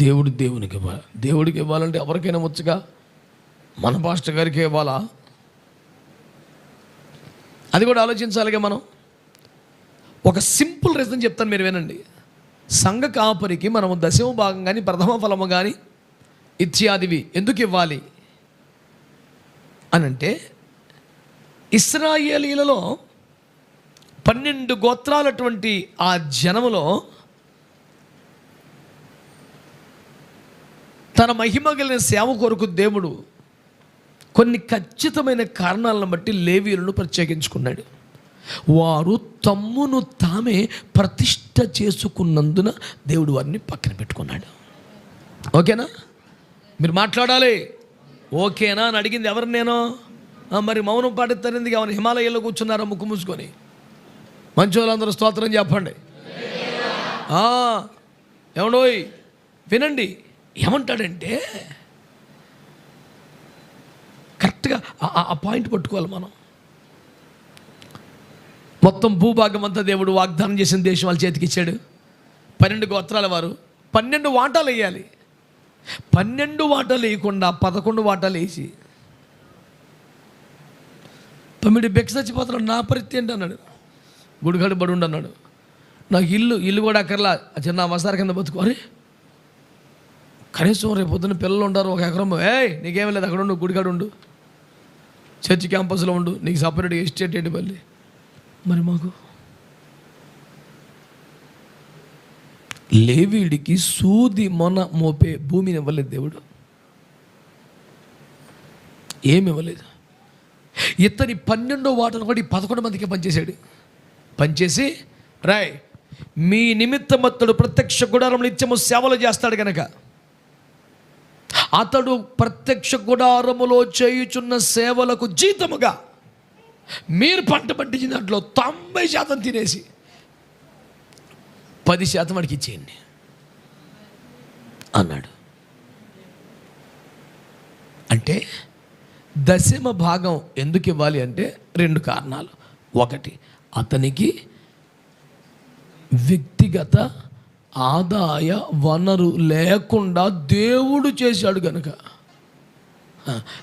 దేవునికి ఇవ్వాలి. దేవుడికి ఇవ్వాలంటే ఎవరికైనా వచ్చుగా, మన పాస్టర్ గారికి ఇవ్వాలా? అది కూడా ఆలోచించాలిగా మనం. ఒక సింపుల్ రీజన్ చెప్తాను, మీరు వినండి. సంఘ కాపరికి మనము దశమ భాగం కానీ, ప్రథమ ఫలము కానీ, ఇత్యాదివి ఎందుకు ఇవ్వాలి అని అంటే, ఇశ్రాయేలీలలో 12 గోత్రాలటువంటి ఆ జనములో తన మహిమ కలిగిన సేవ కొరకు దేవుడు కొన్ని ఖచ్చితమైన కారణాలను బట్టి లేవీయులను ప్రత్యేకించుకున్నాడు. వారు తమ్మును తామే ప్రతిష్ఠ చేసుకున్నందున దేవుడు వారిని పక్కన పెట్టుకున్నాడు. ఓకేనా? మీరు మాట్లాడాలి. ఓకేనా అని అడిగింది ఎవరు? నేను. మరి మౌనం పాటిస్తారు ఎందుకు? ఏమైనా హిమాలయాల్లో కూర్చున్నారా ముక్కు మూసుకొని? మంచి వాళ్ళందరూ స్తోత్రం చెప్పండి. ఏమండోయ్ వినండి. ఏమంటాడంటే కరెక్ట్గా ఆ పాయింట్ పట్టుకోవాలి మనం. మొత్తం భూభాగం అంతా దేవుడు వాగ్దానం చేసిన దేశం వాళ్ళ చేతికి ఇచ్చాడు. 12 గోత్రాల వారు 12 వాటాలు వేయాలి. 12 వాటాలు వేయకుండా 11 వాటాలు వేసి తమ్మిడి బెక్స్ చచ్చిపోతున్నాడు, నా పరిస్థితి ఏంటి అన్నాడు. గుడిగాడు బడుండు అన్నాడు. నాకు ఇల్లు కూడా అక్కర్లా, చిన్న మసార కింద బతుకోరి, కనీసం రేపు పొద్దున్న పిల్లలు ఉంటారు, 1 ఎకరం, నీకేమీ లేదు, అక్కడ ఉండు, గుడిగాడు ఉండు, చర్చి క్యాంపస్లో ఉండు, నీకు సపరేట్గా ఎస్టేట్ ఏంటి మళ్ళీ. మరి మాకు లేవీడికి సూది మొన మోపే భూమిని ఇవ్వలేదు దేవుడు, ఏమి ఇవ్వలేదు. ఇతని 12వ వాటను కూడా 11 మందికి పనిచేశాడు. పనిచేసి రాయ్, మీ నిమిత్తమత్తడు ప్రత్యక్ష గుడారంలో నిత్యము సేవలు చేస్తాడు కనుక అతడు ప్రత్యక్ష గుడారములో చేయుచున్న సేవలకు జీతముగా మీరు పంట పండించిన దాంట్లో 90% తినేసి 10% వాడికి ఇచ్చేయండి అన్నాడు. అంటే దశమ భాగం ఎందుకు ఇవ్వాలి అంటే 2 కారణాలు. ఒకటి, అతనికి వ్యక్తిగత ఆదాయ వనరు లేకుండా దేవుడు చేశాడు కనుక.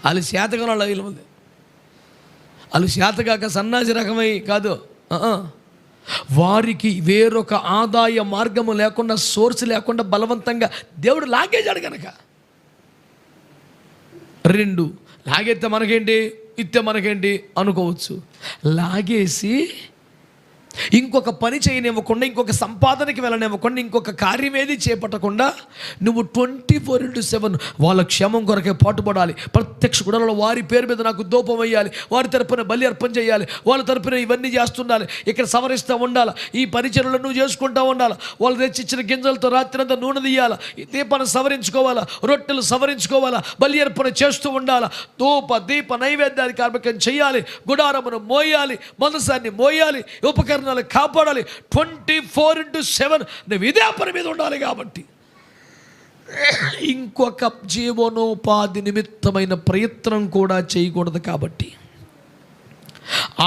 వాళ్ళు శాతగా వాళ్ళు శాతగాక సన్నాసి రకమై కాదు, వారికి వేరొక ఆదాయ మార్గము లేకుండా, సోర్స్ లేకుండా బలవంతంగా దేవుడు లాగేశాడు కనుక. 2, లాగేస్తే మనకేంటి, ఇస్తే మనకేంటి అనుకోవచ్చు. లాగేసి ఇంకొక పని చేయనివ్వకుండా, ఇంకొక సంపాదనకి వెళ్ళనివ్వకుండా, ఇంకొక కార్యం ఏది చేపట్టకుండా నువ్వు 24/7 వాళ్ళ క్షేమం కొరకే పాటుపడాలి. ప్రత్యక్ష గుడారంలో వారి పేరు మీద నాకు ధూపం వేయాలి, వారి తరపున బలి అర్పణ చేయాలి, వాళ్ళ తరపున ఇవన్నీ చేస్తుండాలి, ఇక్కడ సవరిస్తూ ఉండాలి, ఈ పరిచర్యలు నువ్వు చేసుకుంటూ ఉండాలి, వాళ్ళు తెచ్చిచ్చిన గింజలతో రాత్రి అంతా నూనె తీయాలా, దీపాన్ని సవరించుకోవాలా, రొట్టెలు సవరించుకోవాలా, బలి అర్పణ చేస్తూ ఉండాలా, ధూప దీప నైవేద్యాన్ని కార్యక్రమం చేయాలి, గుడారమును మోయాలి, మనసాన్ని మోయాలి, ఉపకరణ కాపాడాలి. 24/7 నువ్వు ఇదే పని మీద ఉండాలి. కాబట్టి ఇంకొక జీవనోపాధి నిమిత్తమైన ప్రయత్నం కూడా చేయకూడదు. కాబట్టి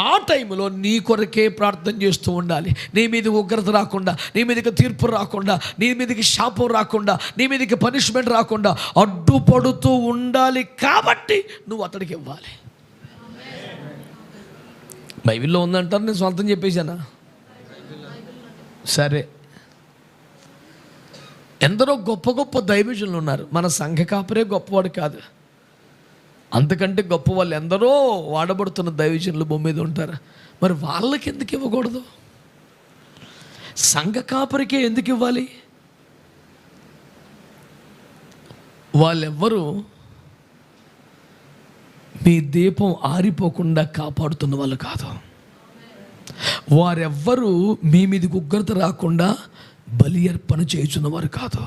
ఆ టైంలో నీ కొరకే ప్రార్థన చేస్తూ ఉండాలి. నీ మీదకి ఉగ్రత రాకుండా, నీ మీదకి తీర్పు రాకుండా, నీ మీదకి శాపం రాకుండా, నీ మీదకి పనిష్మెంట్ రాకుండా అడ్డుపడుతూ ఉండాలి. కాబట్టి నువ్వు అతడికి ఇవ్వాలి. బైబిల్లో ఉందంటారు, నేను సొంతం చెప్పేశానా? సరే, ఎందరో గొప్ప గొప్ప దైవజనులు ఉన్నారు. మన సంఘ కాపరే గొప్పవాడు కాదు, అంతకంటే గొప్ప వాళ్ళు ఎందరో వాడబడుతున్న దైవజనులు భూమి మీద ఉంటారు. మరి వాళ్ళకి ఎందుకు ఇవ్వకూడదు? సంఘ కాపరికే ఎందుకు ఇవ్వాలి? వాళ్ళెవ్వరూ మీ దీపం ఆరిపోకుండా కాపాడుతున్న వాళ్ళు కాదు. వారెవ్వరూ మీ మీదకి ఉగ్రత రాకుండా బలి అర్పణ చేయుచున్నవారు కాదు.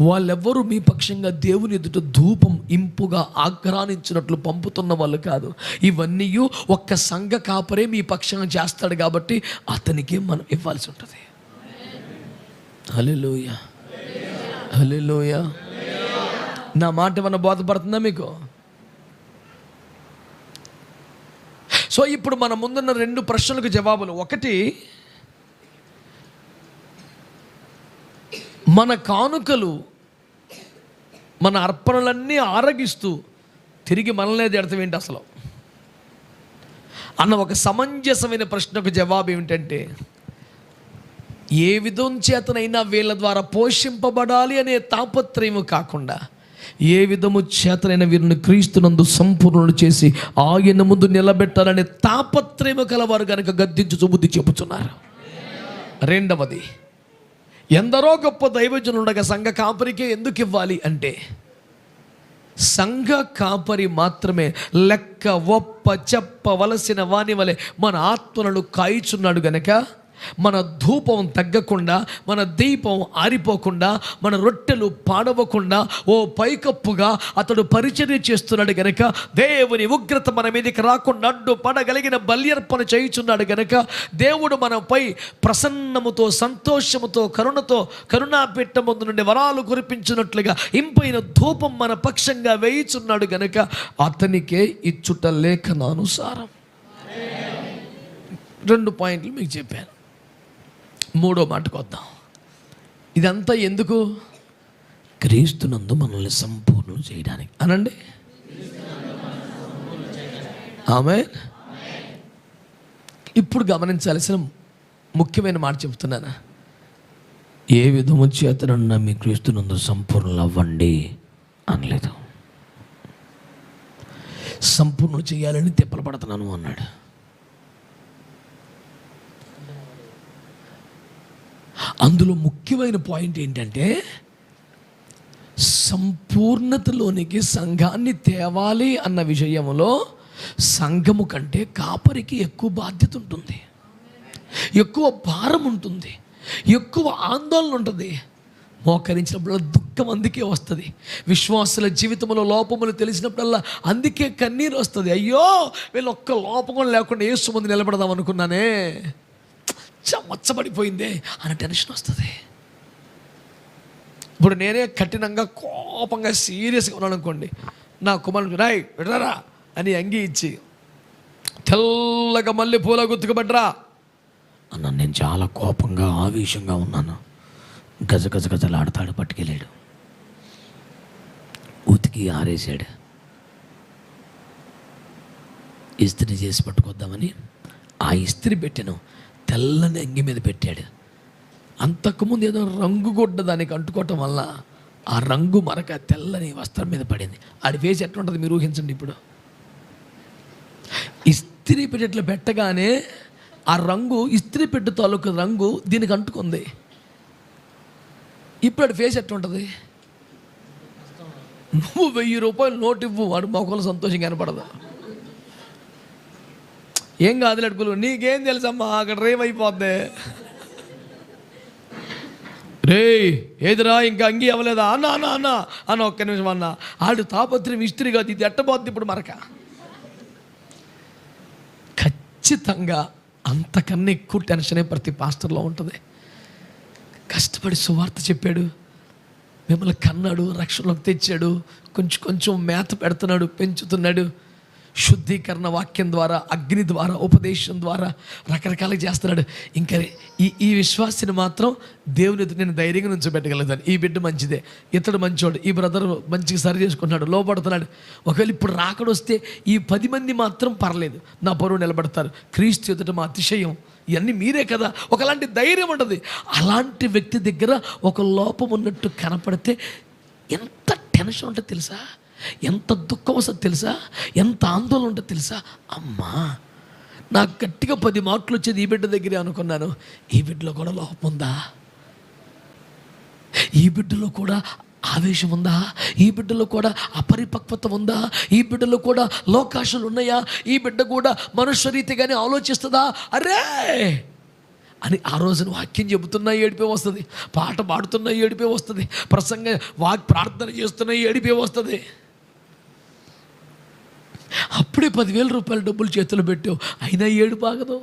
వాళ్ళెవ్వరూ మీ పక్షంగా దేవుని ఎదుట ధూపం ఇంపుగా ఆగ్రహించినట్లు పంపుతున్న వాళ్ళు కాదు. ఇవన్నీ ఒక్క సంఘ కాపరే మీ పక్షంగా చేస్తాడు కాబట్టి అతనికే మనం ఇవ్వాల్సి ఉంటుంది. హల్లెలూయా, హల్లెలూయా. నా మాట ఏమన్నా బోధపడుతుందా మీకు? సో ఇప్పుడు మన ముందున్న 2 ప్రశ్నలకు జవాబులు. ఒకటి, మన కానుకలు, మన అర్పణలన్నీ ఆరగిస్తూ తిరిగి మనల్నే తిడతాం ఏంటి అసలు అన్న ఒక సమంజసమైన ప్రశ్నకు జవాబు ఏమిటంటే, ఏ విధం చేతనైనా వీళ్ళ ద్వారా పోషింపబడాలి అనే తాపత్రయము కాకుండా, ఏ విధము చేతనైనా వీరిని క్రీస్తునందు సంపూర్ణులు చేసి ఆయన ముందు నిలబెట్టాలనే తాపత్రయము కలవారు కనుక గద్దించు బుద్ధి చెప్పుచున్నారు. రెండవది, ఎందరో గొప్ప దైవజనులు ఉండగా సంఘ కాపరికే ఎందుకు ఇవ్వాలి అంటే, సంఘ కాపరి మాత్రమే లెక్క ఒప్ప చెప్పవలసిన వాని వలె మన ఆత్మలను కాయిచున్నాడు గనక మన ధూపం తగ్గకుండా, మన దీపం ఆరిపోకుండా, మన రొట్టెలు పాడవకుండా ఓ పైకప్పుగా అతడు పరిచర్య చేస్తున్నాడు గనక, దేవుని ఉగ్రత మన మీదకి రాకుండా అడ్డు పడగలిగిన బల్యర్పణ చేయుచున్నాడు గనక, దేవుడు మనపై ప్రసన్నముతో, సంతోషముతో, కరుణాపీఠ ముందు నుండి వరాలు కురిపించినట్లుగా ఇంపైన ధూపం మన పక్షంగా వేయుచున్నాడు గనక అతనికే ఇచ్చుట లేఖనానుసారం. 2 పాయింట్లు మీకు చెప్పాను. 3వ మాటకు వద్దాం. ఇదంతా ఎందుకు? క్రీస్తునందు మనల్ని సంపూర్ణం చేయడానికి అనండి. ఆమేన్. ఇప్పుడు గమనించాల్సిన ముఖ్యమైన మాట చెప్తున్నాను. ఏ విధము చేతనన్నా మీ క్రీస్తునందు సంపూర్ణులు అవ్వండి అనలేదు. సంపూర్ణం చేయాలని తిప్పలు పడుతున్నాను అన్నాడు. అందులో ముఖ్యమైన పాయింట్ ఏంటంటే, సంపూర్ణతలోనికి సంఘాన్ని తేవాలి అన్న విషయంలో సంఘము కంటే కాపరికి ఎక్కువ బాధ్యత ఉంటుంది, ఎక్కువ భారం ఉంటుంది, ఎక్కువ ఆందోళన ఉంటుంది. మోకరించినప్పుడల్లా దుఃఖం అందుకే వస్తుంది. విశ్వాసుల జీవితంలో లోపములు తెలిసినప్పుడల్లా అందుకే కన్నీరు వస్తుంది. అయ్యో వీళ్ళు ఒక్క లోపం కూడా లేకుండా యేసు ముందు నిలబడదాం అనుకున్నానే, మచ్చబడిపోయిందే అన్న టెన్షన్ వస్తుంది. ఇప్పుడు నేనే కఠినంగా కోపంగా సీరియస్గా ఉన్నాను అనుకోండి, నా కుమారుడు రాయ్ విడరా అని అంగీ ఇచ్చి తెల్లగా మళ్ళీ పూల గుర్తుకుబడ్రా అన్న, నేను చాలా కోపంగా ఆవేశంగా ఉన్నాను. గజగజలాడతాడు, పట్టుకెళ్ళాడు, ఉతికి ఆరేసాడు. ఇస్త్రీ చేసి పట్టుకొద్దామని ఆ ఇస్త్రీ పెట్టాను, తెల్లని అంగి మీద పెట్టాడు. అంతకుముందు ఏదో రంగు గుడ్డ దానికి అంటుకోవటం వల్ల ఆ రంగు మరక తెల్లని వస్త్రం మీద పడింది. ఆడి ఫేస్ ఎట్లా ఉంటుంది మీరు ఊహించండి. ఇప్పుడు ఇస్త్రీ పెట్టెట్లు పెట్టగానే ఆ రంగు, ఇస్త్రీ పెట్టె తాలూకు రంగు దీనికి అంటుకుంది. ఇప్పుడు ఆడి ఫేస్ ఎట్లా ఉంటుంది? నువ్వు 1000 రూపాయలు నోటు ఇవ్వు, వాడు మొక్కలు సంతోషంగా కనపడదు. ఏం కాదు అడుగులు, నీకేం తెలుసమ్మా, అక్కడ రేమైపోద్ది. రే ఏదిరా ఇంకా అంగీ అవ్వలేదా అన్న అన్న అన్న అన్న, ఒక్క నిమిషం అన్న, ఆడు తాపత్రయం ఇస్త్రీ కాదు, ఇది ఎట్టబోద్ది ఇప్పుడు మరక. ఖచ్చితంగా అంతకన్నా ఎక్కువ టెన్షనే ప్రతి పాస్టర్లో ఉంటుంది. కష్టపడి సువార్త చెప్పాడు, మిమ్మల్ని కన్నాడు, రక్షణలోకి తెచ్చాడు, కొంచెం కొంచెం మేత పెడుతున్నాడు, పెంచుతున్నాడు. శుద్ధీకరణ వాక్యం ద్వారా, అగ్ని ద్వారా, ఉపదేశం ద్వారా రకరకాలుగా చేస్తున్నాడు. ఇంకా ఈ విశ్వాసిని మాత్రం దేవుని ఎదుట నేను ధైర్యంగా నుంచోబెట్టగలుగుతాను. ఈ బిడ్డ మంచిదే, ఇతడు మంచోడు, ఈ బ్రదర్ మంచిగా సరి చేసుకుంటున్నాడు, లోపడుతున్నాడు. ఒకవేళ ఇప్పుడు రాకడొస్తే ఈ 10 మంది మాత్రం పర్లేదు, నా పరువు నిలబడతారు, క్రీస్తు ఎదుట మా అతిశయం, ఇవన్నీ మీరే కదా, ఒకలాంటి ధైర్యం ఉంటుంది. అలాంటి వ్యక్తి దగ్గర ఒక లోపం ఉన్నట్టు కనపడితే ఎంత టెన్షన్ ఉంటుంది తెలుసా, ఎంత దుఃఖం వస్తుంది తెలుసా, ఎంత ఆందోళన ఉంటుంది తెలుసా. అమ్మా, నాకు గట్టిగా 10 మార్కులు వచ్చేది ఈ బిడ్డ దగ్గరే అనుకున్నాను. ఈ బిడ్డలో కూడా లోపం ఉందా? ఈ బిడ్డలో కూడా ఆవేశం ఉందా? ఈ బిడ్డలో కూడా అపరిపక్వత ఉందా? ఈ బిడ్డలో కూడా లోకాశలు ఉన్నాయా? ఈ బిడ్డ కూడా మనుష్య రీతిగానే ఆలోచిస్తుందా? అరే అని ఆ రోజున వాక్యం చెబుతున్నా ఏడిపే వస్తుంది, పాట పాడుతున్నా ఏడిపే వస్తుంది, ప్రార్థన చేస్తున్నా ఏడిపే వస్తుంది. అప్పుడే 10,000 రూపాయలు డబ్బులు చేతులు పెట్టావు, అయినా ఏడుపు ఆగదు.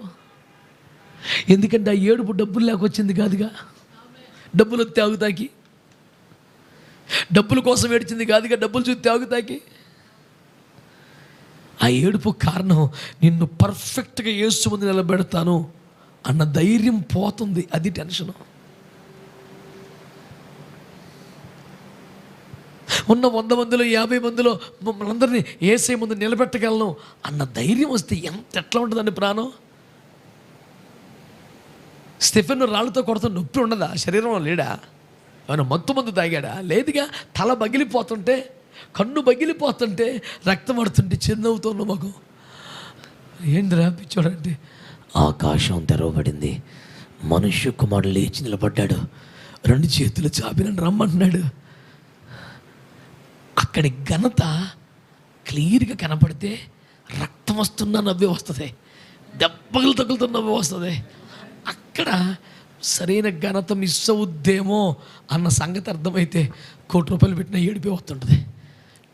ఎందుకంటే ఆ ఏడుపు డబ్బులు లేకొచ్చింది కాదుగా, డబ్బులు వస్తే ఆగుతాకి, డబ్బుల కోసం ఏడ్చింది కాదుగా, డబ్బులు చూస్తే ఆగుతాకి. ఆ ఏడుపు కారణం నిన్ను పర్ఫెక్ట్గా యేసు ముందు నిలబెడతాను అన్న ధైర్యం పోతుంది, అది టెన్షను. ఉన్న 100 మందిలో 50 మందిలో మమ్మల్ని అందరినీ యేసయ్య ముందు నిలబెట్టగలను అన్న ధైర్యం వస్తే ఎట్లా ఉంటుందండి ప్రాణం. స్టెఫెన్ రాళ్ళతో కొడతా నొప్పి ఉండదా? శరీరంలో లేడా? ఏమైనా మత్తు మందు తాగాడా? లేదుగా. తల పగిలిపోతుంటే, కన్ను పగిలిపోతుంటే, రక్తం పడుతుంటే చిరునవ్వుతున్న మగం. ఏంటిరా పిచ్చోడంటే, ఆకాశం తెరవబడింది, మనుష్య కుమారుడు లేచి నిలబడ్డాడు, 2 చేతులు చాపి నన్ను రమ్మంటున్నాడు. అక్కడి ఘనత క్లియర్గా కనపడితే రక్తం వస్తున్నా నవ్వే వస్తుంది, దెబ్బలు తగులుతున్న నవ్వే వస్తుంది. అక్కడ సరైన ఘనత మిస్ అవుద్దేమో అన్న సంగతి అర్థమైతే 1 కోటి రూపాయలు పెట్టిన ఏడిపే వస్తుంటుంది,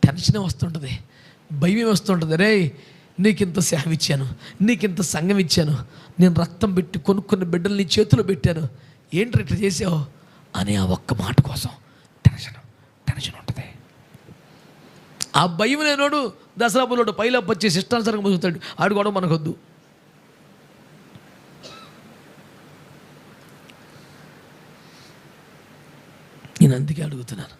టెన్షనే వస్తుంటుంది, భయమే వస్తుంటుంది. రే నీకింత సేవ ఇచ్చాను, నీకింత సంఘం ఇచ్చాను, నేను రక్తం పెట్టి కొనుక్కున్న బిడ్డలు నీ చేతిలో పెట్టాను, ఏంటి ఇట్లా చేసావు అనే ఆ ఒక్క మాట కోసం టెన్షన్ ఉంటుంది. ఆ భయం లేనోడు దసరా పుల్లోడు పైలప్ వచ్చేసి ఇష్టానుసారంగా బతుకుతాడు, ఆడు కూడా మనకొద్దు. నేను అందుకే అడుగుతున్నాను,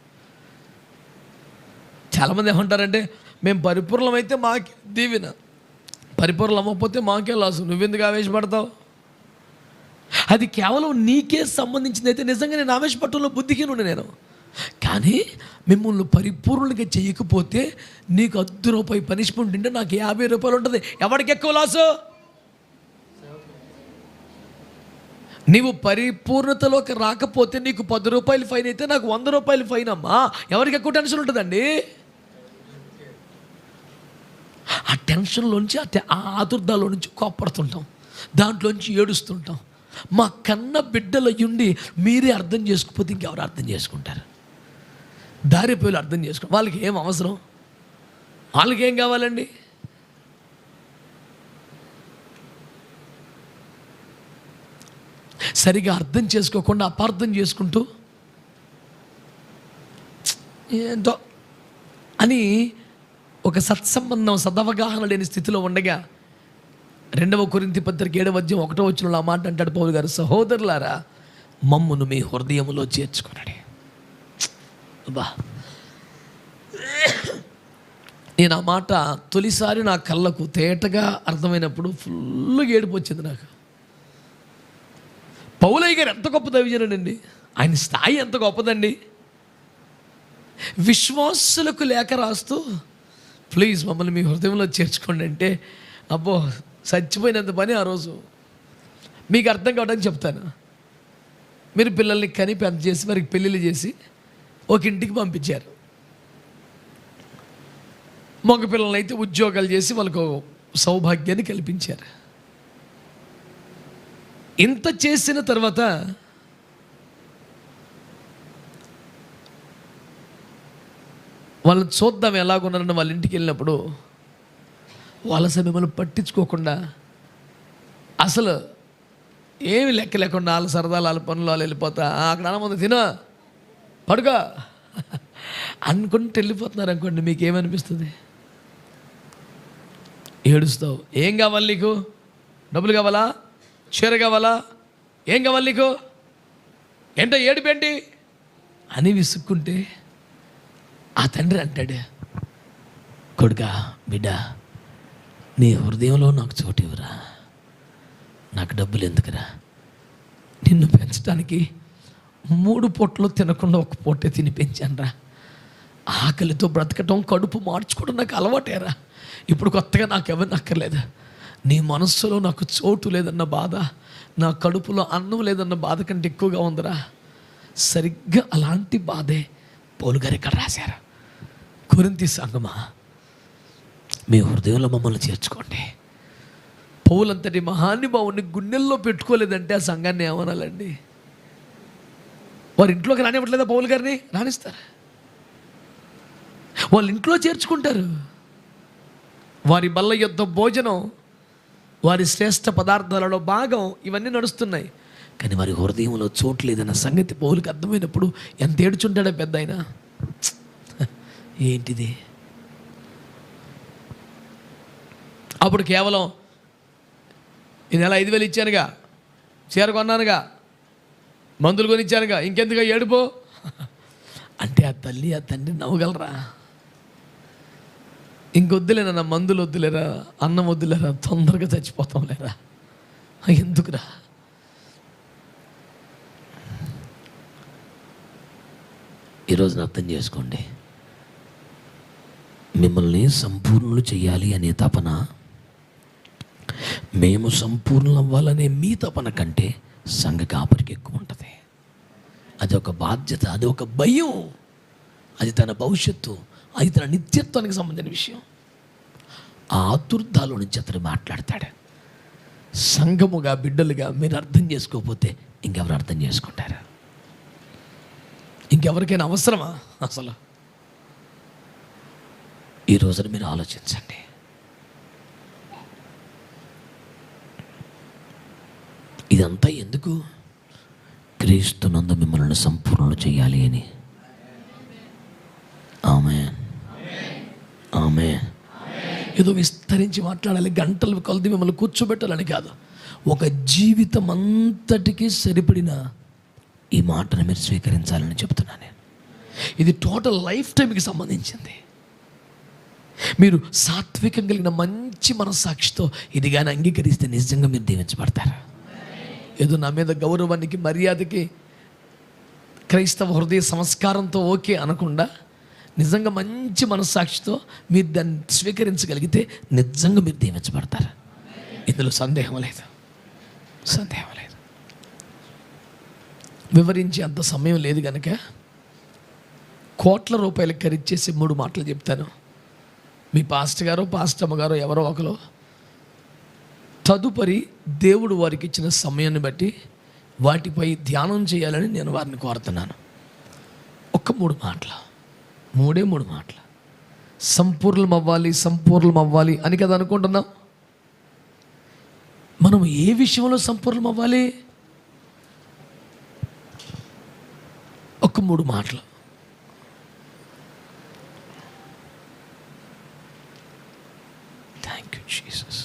చాలామంది ఏమంటారంటే మేము పరిపూర్ణమైతే మాకే దీవెన, పరిపూర్ణం అవ్వకపోతే మాకే లాసు, నువ్వెందుకు ఆవేశపడతావు? అది కేవలం నీకే సంబంధించింది అయితే నిజంగా నేను ఆవేశపట్టంలో బుద్ధిహీనుండి నేను. కానీ మిమ్మల్ని పరిపూర్ణంగా చేయకపోతే నీకు ₹10 పనిష్మెంట్ ఉంటే నాకు ₹50 ఉంటుంది. ఎవరికి ఎక్కువ లాసు? నీవు పరిపూర్ణతలోకి రాకపోతే నీకు ₹10 ఫైన్ అయితే నాకు ₹100 ఫైన్ అమ్మా. ఎవరికి ఎక్కువ టెన్షన్ ఉంటుందండి? ఆ టెన్షన్లోంచి ఆ ఆతుర్దాలో నుంచి కోప్పడుతుంటాం, దాంట్లోంచి ఏడుస్తుంటాం. మా కన్న బిడ్డలయ్యుండి మీరే అర్థం చేసుకోకపోతే ఇంకెవరు అర్థం చేసుకుంటారు? దారిపోయి అర్థం చేసుకోండి. వాళ్ళకి ఏం అవసరం? వాళ్ళకి ఏం కావాలండి? సరిగా అర్థం చేసుకోకుండా అపార్థం చేసుకుంటూ ఏంటో అని ఒక సత్సంబంధం, సదవగాహన లేని స్థితిలో ఉండగా 2 కొరింథీ పత్రిక 7:1 ఆ మాట అంటాడు పౌలు గారు, సహోదరులారా మమ్మును మీ హృదయములో చేర్చుకొనండి. అబ్బా, నేను ఆ మాట తొలిసారి నా కళ్ళకు తేటగా అర్థమైనప్పుడు ఫుల్గా ఏడుపు వచ్చింది నాకు. పౌలయ్య గారు ఎంత గొప్ప దైవజనుడండి, ఆయన స్థాయి ఎంత గొప్పదండి. విశ్వాసులకు లేఖ రాస్తూ ప్లీజ్ మమ్మల్ని మీ హృదయంలో చేర్చుకోండి అంటే, అబ్బో చచ్చిపోయినంత పని ఆ రోజు. మీకు అర్థం కావడానికి చెప్తాను. మీరు పిల్లల్ని కని పెద్ద చేసి వారికి పెళ్ళిళ్ళు చేసి ఒక ఇంటికి పంపించారు. మగ పిల్లల్ని అయితే ఉద్యోగాలు చేసి వాళ్ళకు సౌభాగ్యాన్ని కల్పించారు. ఇంత చేసిన తర్వాత వాళ్ళని చూద్దాం ఎలాగున్నారని వాళ్ళ ఇంటికి వెళ్ళినప్పుడు వాళ్ళ మిమ్మల్ని పట్టించుకోకుండా, అసలు ఏమి లెక్క లేకుండా వాళ్ళ సరదాలు వాళ్ళ పనులు వాళ్ళు వెళ్ళిపోతా, అక్కడ అన్నముందు తినో పడుకో అనుకుంటూ వెళ్ళిపోతున్నారు అనుకోండి, మీకేమనిపిస్తుంది? ఏడుస్తావు. ఏం కావాలి నీకు? డబ్బులు కావాలా? చీర కావాలా? ఏం కావాలి నీకు? ఏంటో ఏడిపేంటి అని విసుక్కుంటే ఆ తండ్రి అంటాడు, కొడుకా బిడ్డ నీ హృదయంలో నాకు చోటు ఇవ్వరా, నాకు డబ్బులు ఎందుకురా, నిన్ను పెంచడానికి 3 పూటలు తినకుండా 1 పూటే తిని పెంచానురా, ఆకలితో బ్రతకటం కడుపు మార్చుకోవడం నాకు అలవాటేరా, ఇప్పుడు కొత్తగా నాకు ఎవరిని అక్కర్లేదు, నీ మనస్సులో నాకు చోటు లేదన్న బాధ, నా కడుపులో అన్నం లేదన్న బాధ కంటే ఎక్కువగా ఉందిరా. సరిగ్గా అలాంటి బాధే పౌలు గారు ఇక్కడ రాశారు. కొరింథీ సంఘమా మీ హృదయంలో మమ్మల్ని చేర్చుకోండి. పౌలంతటి మహానుభావుని గుండెల్లో పెట్టుకోలేదంటే ఆ సంఘాన్ని ఏమనాలండి? వారి ఇంట్లోకి రానివ్వట్లేదా? పౌలు గారిని రాణిస్తారు, వాళ్ళ ఇంట్లో చేర్చుకుంటారు. వారి బల్ల యొద్ద భోజనం, వారి శ్రేష్ఠ పదార్థాలలో భాగం, ఇవన్నీ నడుస్తున్నాయి. కానీ వారి హృదయంలో చోటు లేదన్న సంగతి పౌలుకి అర్థమైనప్పుడు ఎంత ఏడ్చుంటాడో పెద్ద ఆయన. ఏంటిది? అప్పుడు కేవలం ఈ నెల 5,000 ఇచ్చానుగా, చీర కొన్నానుగా, మందులు కొనిచ్చానుగా, ఇంకెందుగా ఏడుపో అంటే ఆ తల్లి ఆ తండ్రి నవ్వగలరా? ఇంకొద్దులేరా, నా మందులు వద్దులేరా, అన్నం వద్దులేరా, తొందరగా చచ్చిపోతాం లేరా, ఎందుకురా? ఈరోజు అర్థం చేసుకోండి, మిమ్మల్ని సంపూర్ణులు చేయాలి అనే తపన, మేము సంపూర్ణం అవ్వాలనే మీ తపన కంటే సంఘ కాపరికి ఎక్కువ ఉంటుంది. అది ఒక బాధ్యత, అది ఒక భయం, అది తన భవిష్యత్తు, అది తన నిత్యత్వానికి సంబంధించిన విషయం. ఆ ఆతుర్దాలో నుంచి అతను మాట్లాడతాడు. సంఘముగా బిడ్డలుగా మీరు అర్థం చేసుకోకపోతే ఇంకెవరు అర్థం చేసుకుంటారు? ఇంకెవరికైనా అవసరమా అసలు? ఈ రోజున మీరు ఆలోచించండి. ఇదంతా ఎందుకు? క్రీస్తునందు మిమ్మల్ని సంపూర్ణులు చేయాలి అని. ఆమేన్, ఆమేన్. ఏదో విస్తరించి మాట్లాడాలి, గంటలు కొలది మిమ్మల్ని కూర్చోబెట్టాలని కాదు. ఒక జీవితం అంతటికీ సరిపడిన ఈ మాటను మీరు స్వీకరించాలని చెప్తున్నాను నేను. ఇది టోటల్ లైఫ్ టైంకి సంబంధించింది. మీరు సాత్వికం కలిగిన మంచి మనస్సాక్షితో ఇది కానీ అంగీకరిస్తే నిజంగా మీరు దీవించబడతారు. ఏదో నా మీద గౌరవానికి మర్యాదకి క్రైస్తవ హృదయ సంస్కారంతో ఓకే అనకుండా నిజంగా మంచి మనస్సాక్షితో మీరు దాన్ని స్వీకరించగలిగితే నిజంగా మీరు దీవించబడతారు. ఇందులో సందేహం లేదు. వివరించి అంత సమయం లేదు కనుక కోట్ల రూపాయలు ఖరీదు చేసి 3 మాటలు చెప్తాను. మీ పాస్టర్ గారో పాస్టమ్మ గారో ఎవరో ఒకరు తదుపరి దేవుడు వారికి ఇచ్చిన సమయాన్ని బట్టి వాటిపై ధ్యానం చేయాలని నేను వారిని కోరుతున్నాను. ఒక్క 3 మాటలు, 3 మాటలు. సంపూర్ణం అవ్వాలి అని కదా అనుకుంటున్నాం. మనం ఏ విషయంలో సంపూర్ణం అవ్వాలి? ఒక్క 3 మాటలు. Thank you Jesus.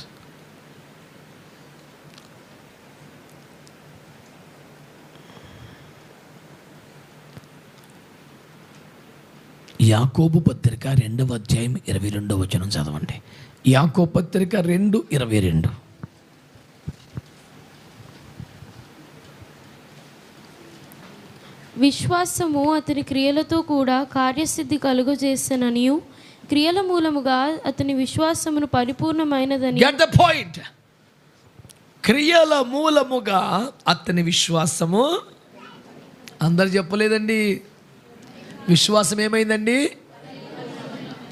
యాకోబు పత్రిక 2వ అధ్యాయం 22వ వచనం చదవండి. యాకోబు పత్రిక 2:22. విశ్వాసము అతని క్రియలతో కూడా కార్యసిద్ధి కలుగజేసెననియు క్రియల మూలముగా అతని విశ్వాసమును పరిపూర్ణమైనదని. Get the point. క్రియల మూలముగా అతని విశ్వాసము, అందరు చెప్పలేదండి, విశ్వాసం ఏమైందండి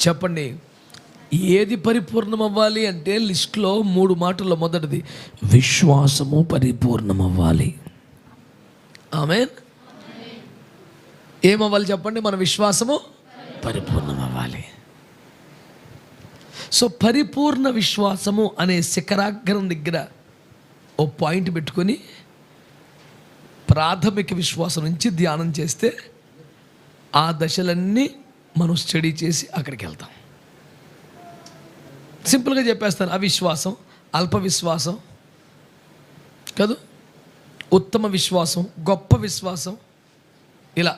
చెప్పండి. ఏది పరిపూర్ణం అవ్వాలి అంటే లిస్టులో 3 మాటల్లో మొదటిది విశ్వాసము పరిపూర్ణం అవ్వాలి. ఆమేన్. ఏమవ్వాలి చెప్పండి? మన విశ్వాసము పరిపూర్ణం అవ్వాలి. సో పరిపూర్ణ విశ్వాసము అనే శిఖరాగ్రం దగ్గర ఓ పాయింట్ పెట్టుకొని ప్రాథమిక విశ్వాసం నుంచి ధ్యానం చేస్తే ఆ దశలన్నీ మనం స్టడీ చేసి అక్కడికి వెళ్తాం. సింపుల్గా చెప్పేస్తాను. అవిశ్వాసం, అల్ప విశ్వాసం కాదు, ఉత్తమ విశ్వాసం, గొప్ప విశ్వాసం, ఇలా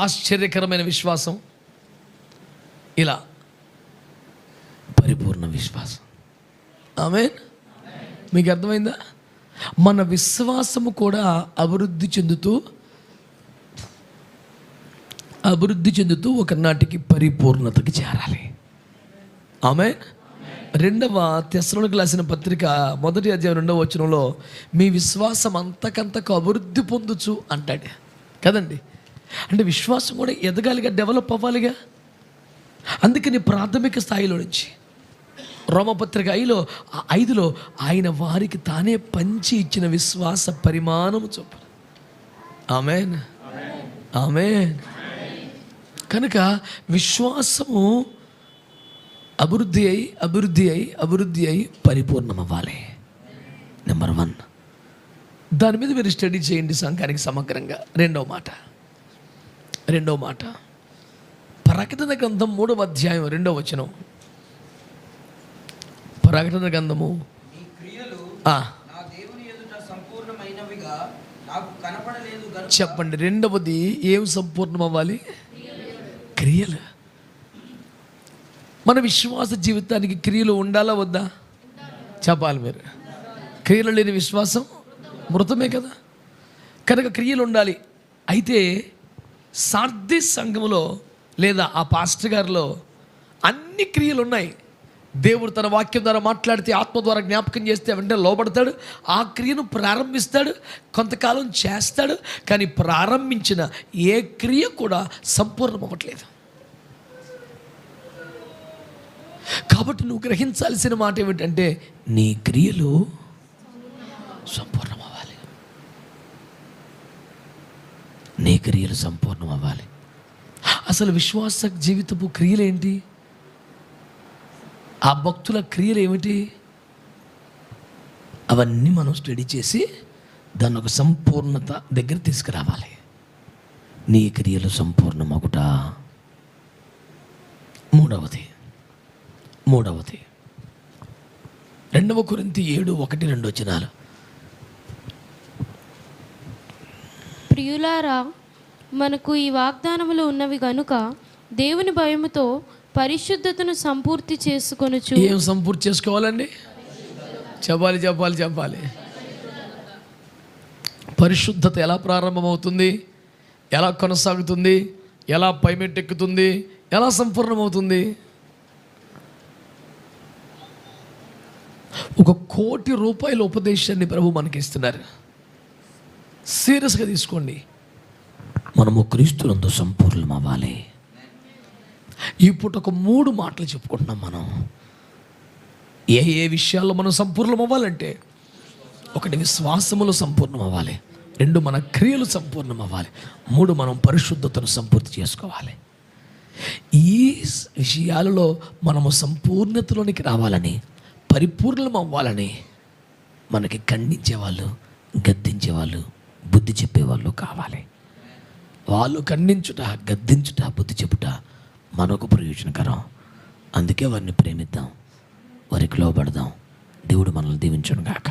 ఆశ్చర్యకరమైన విశ్వాసం, ఇలా పరిపూర్ణ విశ్వాసం. ఆమేన్. మీకు అర్థమైందా? మన విశ్వాసము కూడా అభివృద్ధి చెందుతూ ఒకనాటికి పరిపూర్ణతకి చేరాలి. ఆమేన్. 2వ తెస్సలోనికీయులకు రాసిన పత్రిక 1వ అధ్యాయం 2వ వచనంలో మీ విశ్వాసం అంతకంతకు అభివృద్ధి పొందుచు అంటాడు కదండి. అంటే విశ్వాసం కూడా ఎదగాలిగా, డెవలప్ అవ్వాలిగా. అందుకని ప్రాథమిక స్థాయిలో నుంచి రోమపత్రిక 5లో ఆయన వారికి తానే పంచి ఇచ్చిన విశ్వాస పరిమాణము చొప్పున. ఆమేన్, ఆమేన్. కనుక విశ్వాసము అభివృద్ధి అయి పరిపూర్ణం అవ్వాలి. నెంబర్ 1. దాని మీద మీరు స్టడీ చేయండి సంఘానికి సమగ్రంగా. రెండవ మాట ప్రకటన గ్రంథం 3వ అధ్యాయం 2వ వచనం. ప్రకటన గ్రంథము ఈ క్రియలు నా దేవుని ఎదుట సంపూర్ణమైనవిగా నాకు కనపడలేదు గనుక. చెప్పండి. రెండవది ఏం సంపూర్ణం అవ్వాలి? క్రియలు. మన విశ్వాస జీవితానికి క్రియలు ఉండాలా వద్దా? చెప్పాలి మీరు. క్రియలు లేని విశ్వాసం మృతమే కదా. కనుక క్రియలు ఉండాలి. అయితే సార్ది సంఘములో లేదా ఆ పాస్టర్ గారిలో అన్ని క్రియలు ఉన్నాయి. దేవుడు తన వాక్యం ద్వారా మాట్లాడితే, ఆత్మ ద్వారా జ్ఞాపకం చేస్తే వెంటనే లోబడతాడు. ఆ క్రియను ప్రారంభిస్తాడు, కొంతకాలం చేస్తాడు. కానీ ప్రారంభించిన ఏ క్రియ కూడా సంపూర్ణం అవ్వట్లేదు. కాబట్టి నువ్వు గ్రహించాల్సిన మాట ఏమిటంటే నీ క్రియలు సంపూర్ణం అవ్వాలి. నీ క్రియలు సంపూర్ణం అవ్వాలి. అసలు విశ్వాస జీవితపు క్రియలేంటి? ఆ భక్తుల క్రియలు ఏమిటి? అవన్నీ మనం స్టడీ చేసి దాన్ని ఒక సంపూర్ణత దగ్గర తీసుకురావాలి. నీ క్రియలు సంపూర్ణమగుట. మూడవది 2 కొరింథీ 7:1-2 వచనాలు. ప్రియులారా, మనకు ఈ వాగ్దానములు ఉన్నవి గనుక దేవుని భయముతో పరిశుద్ధతను సంపూర్తి చేసుకొనుచు. ఏం సంపూర్తి చేసుకోవాలండి? చెప్పాలి. పరిశుద్ధత ఎలా ప్రారంభమవుతుంది, ఎలా కొనసాగుతుంది, ఎలా పైమెట్టెక్కుతుంది, ఎలా సంపూర్ణమవుతుంది? 1 కోటి రూపాయల ఉపదేశాన్ని ప్రభు మనకి ఇస్తున్నారు. సీరియస్గా తీసుకోండి. మనము క్రీస్తునందు సంపూర్ణం అవ్వాలి. ఇప్పుడు ఒక 3 మాటలు చెప్పుకుంటున్నాం. మనం ఏ విషయాల్లో మనం సంపూర్ణం అవ్వాలంటే, 1 విశ్వాసములో సంపూర్ణం అవ్వాలి, 2 మన క్రియలు సంపూర్ణం అవ్వాలి, 3 మనం పరిశుద్ధతను సంపూర్తి చేసుకోవాలి. ఈ విషయాలలో మనము సంపూర్ణతలోనికి రావాలని, పరిపూర్ణం అవ్వాలని మనకి ఖండించేవాళ్ళు, గద్దించేవాళ్ళు, బుద్ధి చెప్పేవాళ్ళు కావాలి. వాళ్ళు ఖండించుట, గద్దించుట, బుద్ధి చెప్పుట మనకు ప్రయోజనకరం. అందుకే వారిని ప్రేమిద్దాం, వారికి లోబడదాం. దేవుడు మనల్ని దీవించును గాక.